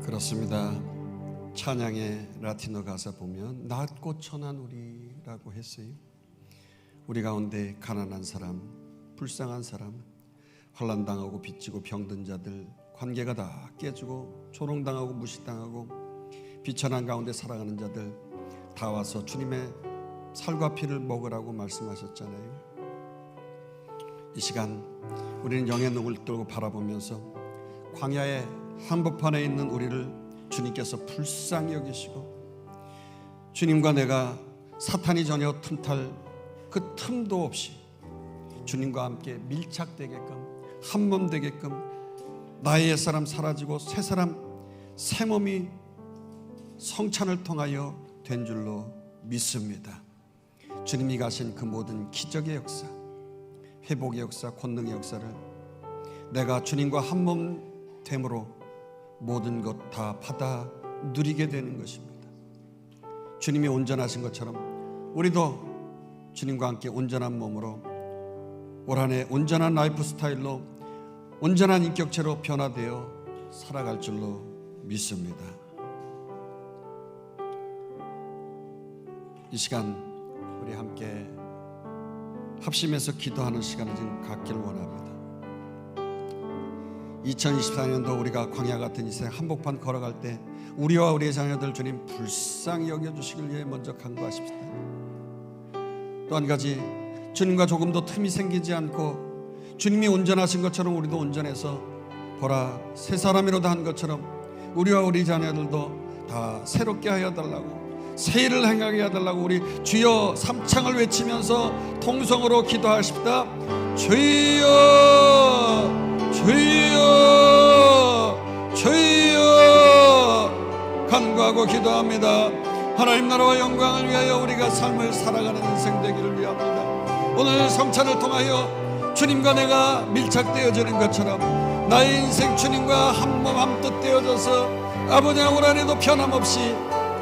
그렇습니다. 찬양의 라틴어 가사 보면 낮고 천한 우리라고 했어요. 우리 가운데 가난한 사람, 불쌍한 사람, 환난당하고 빚지고 병든 자들, 관계가 다 깨지고 조롱당하고 무시당하고 비천한 가운데 살아가는 자들 다 와서 주님의 살과 피를 먹으라고 말씀하셨잖아요. 이 시간 우리는 영의 눈을 들고 바라보면서 광야의 한복판에 있는 우리를 주님께서 불쌍히 여기시고 주님과 내가 사탄이 전혀 틈탈 그 틈도 없이 주님과 함께 밀착되게끔 한 몸 되게끔 나의 옛사람 사라지고 새 사람 새 몸이 성찬을 통하여 된 줄로 믿습니다. 주님이 가신 그 모든 기적의 역사, 회복의 역사, 권능의 역사를 내가 주님과 한 몸 됨으로 모든 것 다 받아 누리게 되는 것입니다. 주님이 온전하신 것처럼 우리도 주님과 함께 온전한 몸으로 올 한 해 온전한 라이프 스타일로 온전한 인격체로 변화되어 살아갈 줄로 믿습니다. 이 시간 우리 함께 합심해서 기도하는 시간을 지금 갖기를 원합니다. 2024년도 우리가 광야 같은 인생 한복판 걸어갈 때 우리와 우리의 자녀들 주님 불쌍히 여겨주시길 위해 먼저 간구하십시다. 또 한 가지, 주님과 조금도 틈이 생기지 않고 주님이 온전하신 것처럼 우리도 온전해서 보라 새 사람이로다 한 것처럼 우리와 우리 자녀들도 다 새롭게 하여 달라고, 새 일을 행하게 해달라고 우리 주여 삼창을 외치면서 통성으로 기도하십시다. 주여 주여 주여 간구하고 기도합니다. 하나님 나라와 영광을 위하여 우리가 삶을 살아가는 인생 되기를 위합니다. 오늘 성찬을 통하여 주님과 내가 밀착되어지는 것처럼 나의 인생 주님과 한 몸 한 뜻 되어져서 아버지와 올 한해도 변함없이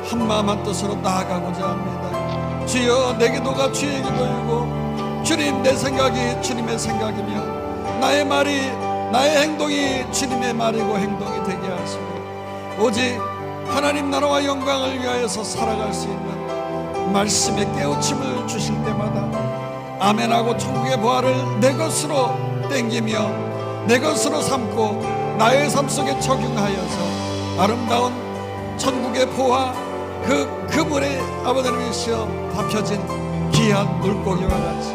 한마음 한뜻으로 나아가고자 합니다. 주여 내 기도가 주의 기도이고 주님 내 생각이 주님의 생각이며 나의 말이 나의 행동이 주님의 말이고 행동이 되게 하시고 오직 하나님 나라와 영광을 위하여서 살아갈 수 있는 말씀의 깨우침을 주실 때마다 아멘하고 천국의 부활을 내 것으로 땡기며 내 것으로 삼고 나의 삶 속에 적용하여서 아름다운 천국의 보화 그 물에 아버지님이시여 담혀진 귀한 물고기와 같이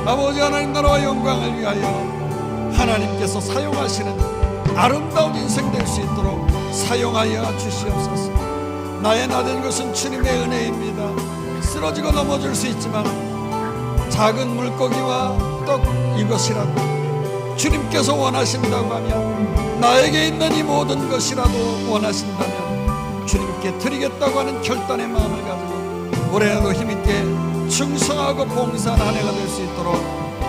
아버지 하나님 나라와 영광을 위하여 하나님께서 사용하시는 아름다운 인생 될 수 있도록 사용하여 주시옵소서. 나의 나된 것은 주님의 은혜입니다. 쓰러지고 넘어질 수 있지만 작은 물고기와 떡 이것이라도 주님께서 원하신다고 하면 나에게 있는 이 모든 것이라도 원하신다면 주님께 드리겠다고 하는 결단의 마음을 가지고 올해라도 힘있게 충성하고 봉사한 한 해가 될 수 있도록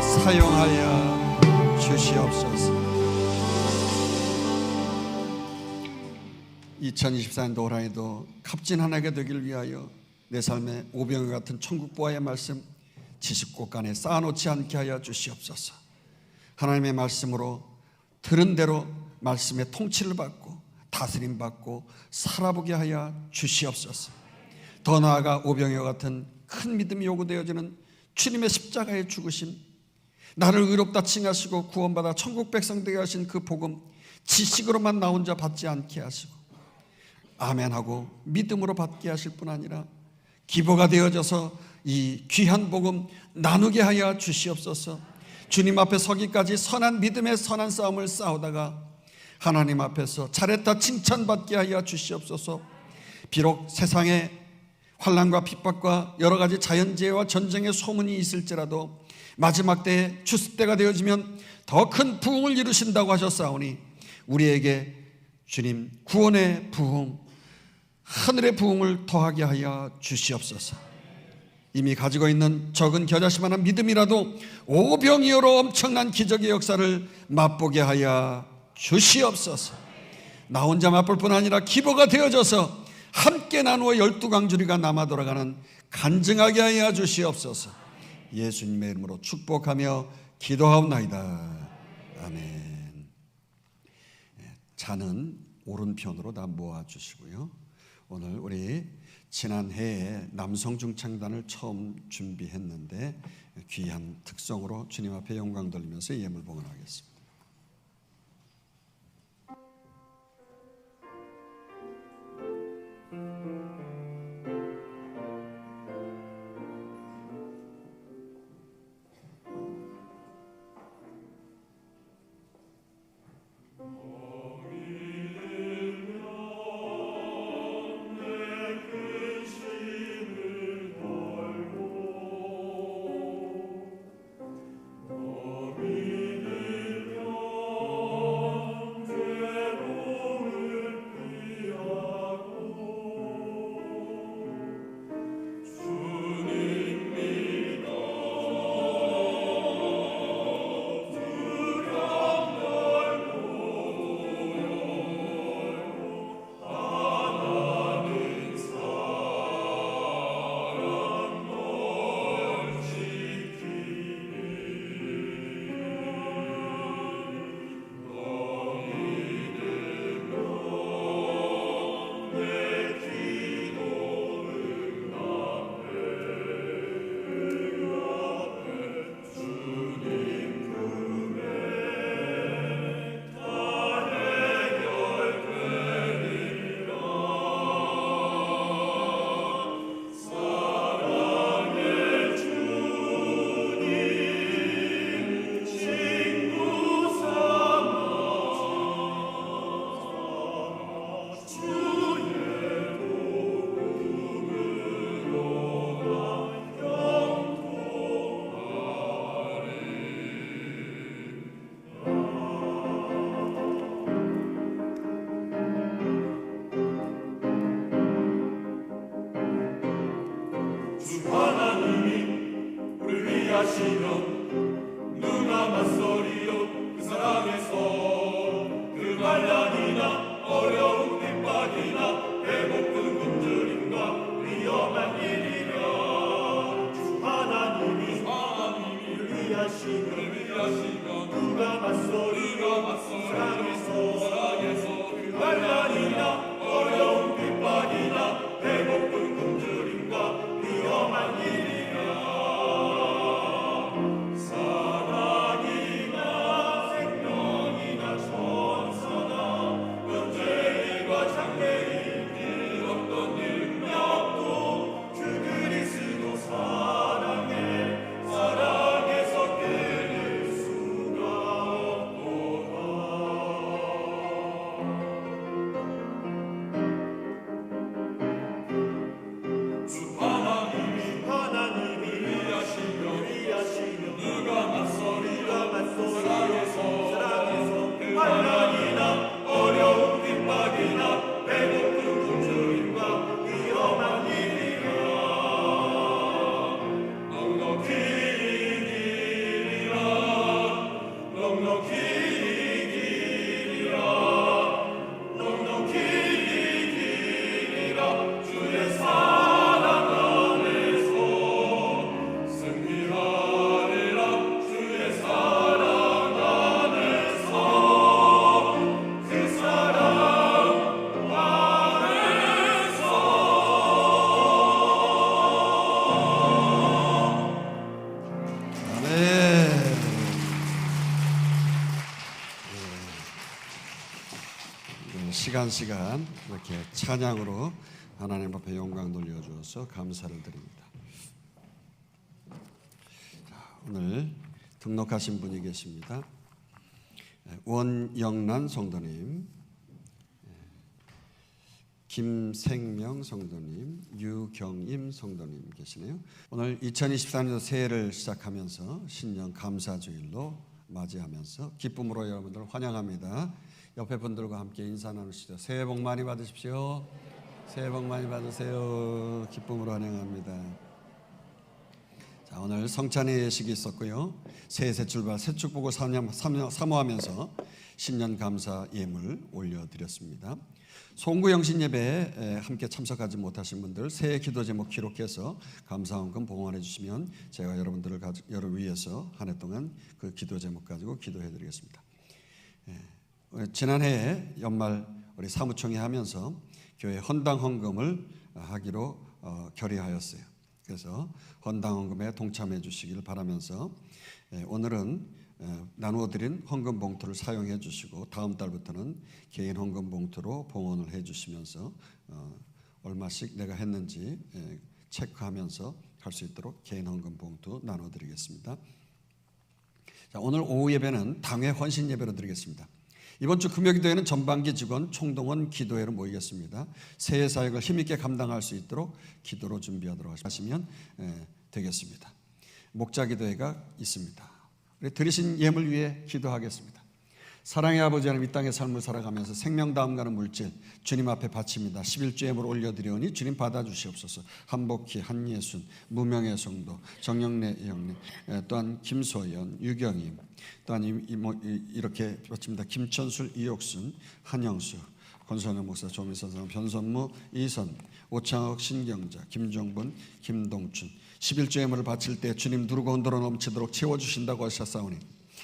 사용하여 주시옵소서. 2024년도 올 한해도 값진 한 해가 되길 위하여 내 삶에 오병이 같은 천국보화의 말씀 지식곳간에 쌓아놓지 않게 하여 주시옵소서. 하나님의 말씀으로 들은 대로 말씀의 통치를 받고 다스림 받고 살아보게 하여 주시옵소서. 더 나아가 오병이와 같은 큰 믿음이 요구되어지는 주님의 십자가의 죽으심, 나를 의롭다 칭하시고 구원받아 천국 백성 되게 하신 그 복음 지식으로만 나 혼자 받지 않게 하시고 아멘하고 믿음으로 받게 하실 뿐 아니라 기보가 되어져서 이 귀한 복음 나누게 하여 주시옵소서. 주님 앞에 서기까지 선한 믿음의 선한 싸움을 싸우다가 하나님 앞에서 잘했다 칭찬받게 하여 주시옵소서. 비록 세상에 환난과 핍박과 여러 가지 자연재해와 전쟁의 소문이 있을지라도 마지막 때에 주습때가 되어지면 더 큰 부흥을 이루신다고 하셨사오니 우리에게 주님 구원의 부흥, 하늘의 부흥을 더하게 하여 주시옵소서. 이미 가지고 있는 적은 겨자씨만한 믿음이라도 오병이어로 엄청난 기적의 역사를 맛보게 하여 주시옵소서. 나 혼자 맛볼 뿐 아니라 기보가 되어져서 함께 나누어 12강주리가 남아 돌아가는 간증하게 하여 주시옵소서. 예수님의 이름으로 축복하며 기도하옵나이다. 아멘. 잔은 오른편으로 다 모아주시고요. 오늘 우리 지난해에 남성 중창단을 처음 준비했는데 귀한 특성으로 주님 앞에 영광 돌리면서 예물 봉헌하겠습니다. 시간 이렇게 찬양으로 하나님 앞에 영광 돌려주어서 감사를 드립니다. 오늘 등록하신 분이 계십니다. 원영란 성도님, 김생명 성도님, 유경임 성도님 계시네요. 오늘 2024년도 새해를 시작하면서 신년 감사주일로 맞이하면서 기쁨으로 여러분들 환영합니다. 옆에 분들과 함께 인사 나누시죠. 새해 복 많이 받으십시오. 새해 복 많이 받으세요. 기쁨으로 환영합니다. 자, 오늘 성찬의 예식이 있었고요. 새해 새 출발, 새 축 보고 사모하면서 신년 감사 예물 올려드렸습니다. 송구 영신 예배에 함께 참석하지 못하신 분들 새해 기도 제목 기록해서 감사원금 봉헌해 주시면 제가 여러분들을 위해서 한 해 동안 그 기도 제목 가지고 기도해 드리겠습니다. 지난해 연말 우리 사무총회 하면서 교회 헌당 헌금을 하기로 결의하였어요. 그래서 헌당 헌금에 동참해 주시기를 바라면서 오늘은 나누어 드린 헌금 봉투를 사용해 주시고 다음 달부터는 개인 헌금 봉투로 봉헌을 해 주시면서 얼마씩 내가 했는지 체크하면서 할 수 있도록 개인 헌금 봉투 나눠 드리겠습니다. 자, 오늘 오후 예배는 당회 헌신 예배로 드리겠습니다. 이번 주 금요기도에는 전반기 직원 총동원 기도회로 모이겠습니다. 새해 사역을 힘있게 감당할 수 있도록 기도로 준비하도록 하시면 되겠습니다. 목자 기도회가 있습니다. 우리 드리신 예물 위해 기도하겠습니다. 사랑의 아버지 하나님, 이 땅의 삶을 살아가면서 생명 다음 가는 물질 주님 앞에 바칩니다. 11주 예물 올려드리오니 주님 받아주시옵소서. 한복희, 한예순, 무명의 성도, 정영래 형님, 또한 김소연, 유경임, 또한 이렇게 바칩니다. 김천술, 이옥순, 한영수, 권선영 목사, 조미선 사람, 변선무, 이선, 오창욱, 신경자, 김종분, 김동춘. 11주 예물을 바칠 때 주님 누르고 온도로 넘치도록 채워주신다고 하셨사오니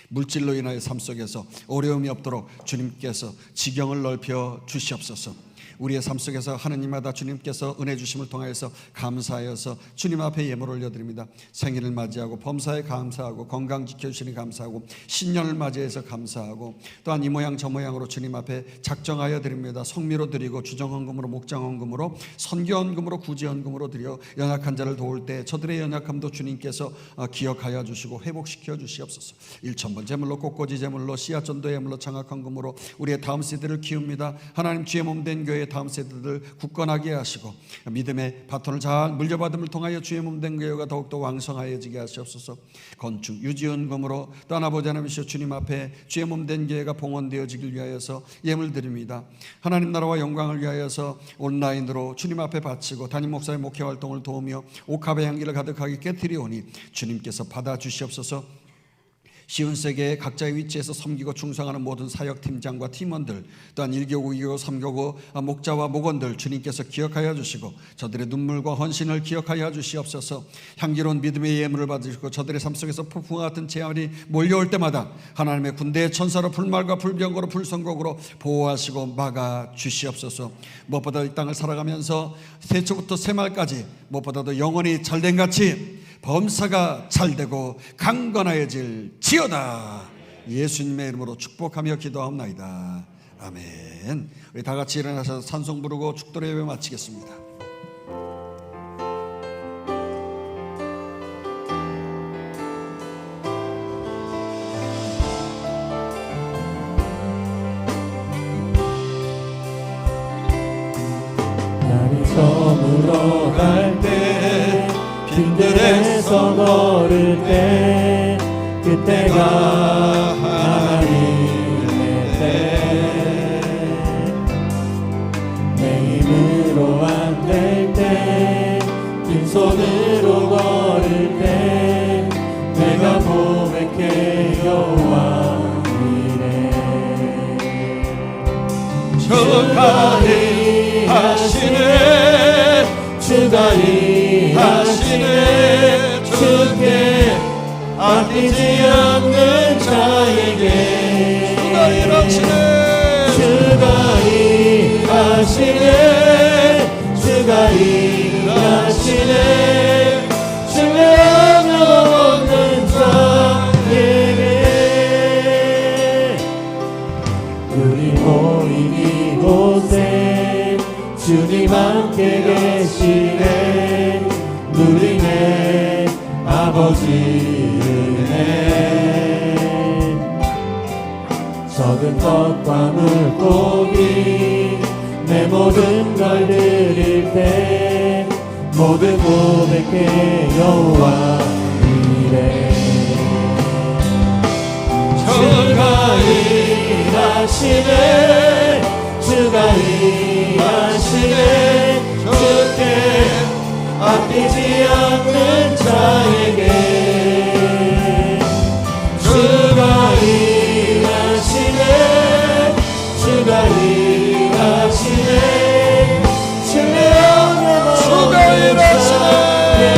물질로 인하여 삶 속에서 어려움이 없도록 주님께서 지경을 넓혀 주시옵소서. 우리의 삶 속에서 하느님마다 주님께서 은혜 주심을 통하여서 감사하여서 주님 앞에 예물 올려드립니다. 생일을 맞이하고 범사에 감사하고 건강 지켜주시니 감사하고 신년을 맞이해서 감사하고 또한 이 모양 저 모양으로 주님 앞에 작정하여 드립니다. 성미로 드리고 주정헌금으로 목장헌금으로 선교헌금으로 구제헌금으로 드려 연약한 자를 도울 때 저들의 연약함도 주님께서 기억하여 주시고 회복시켜 주시옵소서. 1,000번 제물로 꽃꽂이 제물로 씨앗전도 예물로 장학헌금으로 우리의 다음 세대를 키웁니다. 하나님 주의 몸된 교회 다음 세대들 굳건하게 하시고 믿음의 바톤을 잘 물려받음을 통하여 주의 몸된 교회가 더욱더 왕성하여지게 하시옵소서. 건축 유지헌금으로 또 아버지 하나님이시여 주님 앞에 주의 몸된 교회가 봉헌되어지길 위하여서 예물 드립니다. 하나님 나라와 영광을 위하여서 온라인으로 주님 앞에 바치고 담임 목사의 목회 활동을 도우며 옥합의 향기를 가득하게 깨뜨리오니 주님께서 받아주시옵소서. 쉬운 세계의 각자의 위치에서 섬기고 충성하는 모든 사역팀장과 팀원들, 또한 1교구, 2교구, 3교구 목자와 목원들 주님께서 기억하여 주시고 저들의 눈물과 헌신을 기억하여 주시옵소서. 향기로운 믿음의 예물을 받으시고 저들의 삶 속에서 폭풍과 같은 재앙이 몰려올 때마다 하나님의 군대의 천사로 불말과 불병거로 불성곡으로 보호하시고 막아 주시옵소서. 무엇보다 이 땅을 살아가면서 세초부터 새말까지 무엇보다도 영원히 잘된 같이 범사가 잘되고 강건하여질 지어다. 예수님의 이름으로 축복하며 기도하옵나이다. 아멘. 우리 다 같이 일어나서 찬송 부르고 축도의 예배 마치겠습니다. 나를 저물어 갈 때 빈들에서 걸을 때 그때가 하나님의 때 내 힘으로 안 될 때 빈손으로 걸을 때 내가 고백해 여호와 이래 주가 일하시네 주가 일하시네 주께 아끼지 않는 자에게 주가 일하시네 주가 일하시네 주가 일하시네 신뢰하며 얻는 자에게 우리 모인 이곳에 주님 함께 계시네 누리네 아버지 은혜 적은 떡과 물고기 내 모든 걸 드릴 때 모두 고백해 여호와 이래 주가 일하시네 주가 일하시네 주께 아끼지 않는 자에게 주가 일하시네 주가 일하시네 신뢰하며 주가 일하시네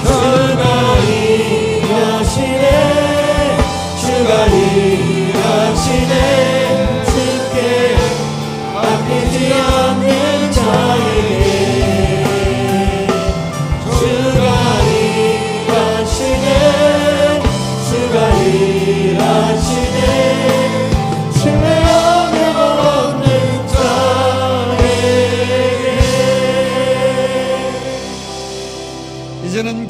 주가 일하시네 주가 일하시네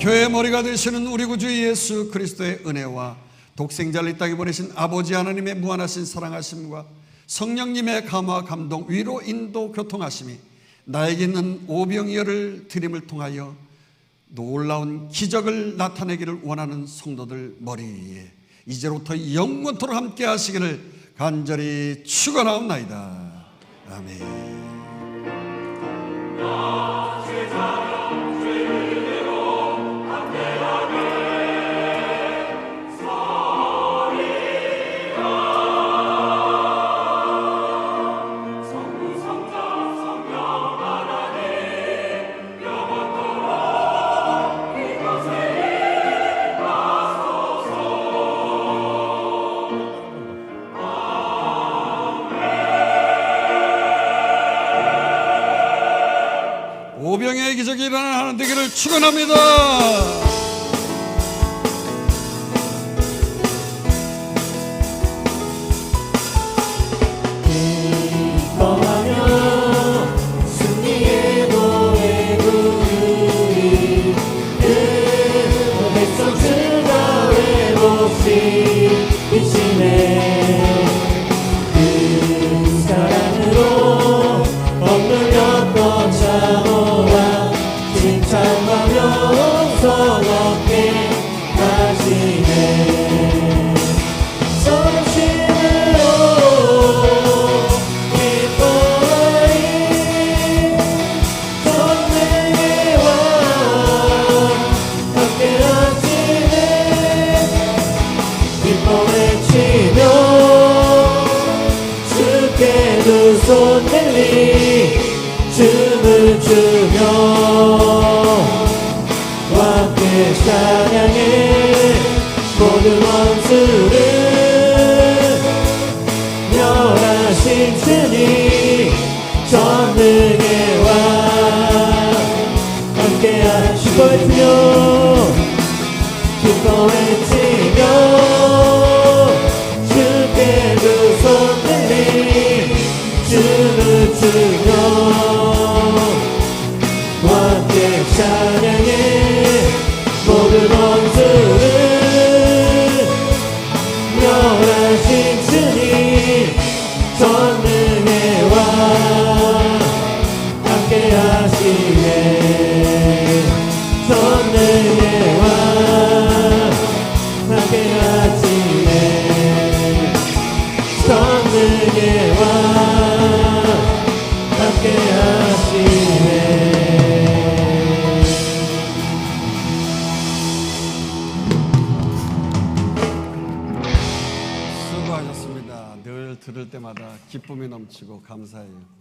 교회의 머리가 되시는 우리 구주 예수 그리스도의 은혜와 독생자를 이 땅에 보내신 아버지 하나님의 무한하신 사랑하심과 성령님의 감화 감동 위로 인도 교통하심이 나에게 있는 오병이어를 드림을 통하여 놀라운 기적을 나타내기를 원하는 성도들 머리에 이제부터 영원토록 함께 하시기를 간절히 축원하옵나이다. 아멘. 오병의 기적이 일어나는 되기를 축원합니다. 기뻐하며 승리의 노래 부르리 그 백성 주가 회복시 비치네 그 사랑으로 억눌렸던 자모와 칭찬하며 성없게 하시네 성심으로 기뻐하리 전능의 왕 함께 하시네 기뻐 외치며 주께 두 손 들리 춤을 추며 함께 찬양해 모든 원수를 멸하신 주님 전능의 왕 함께 기뻐 외치며 기뻐 외치며 주께 두 손 들리 춤을 추며 함께 찬양해 모든 원수를 멸하신 주님 전능의 왕 함께 하시네 전능의 왕 함께 하시네 전능의 왕 함께 하시네 수고하셨습니다. 늘 들을 때마다 기쁨이 넘치고 감사해요.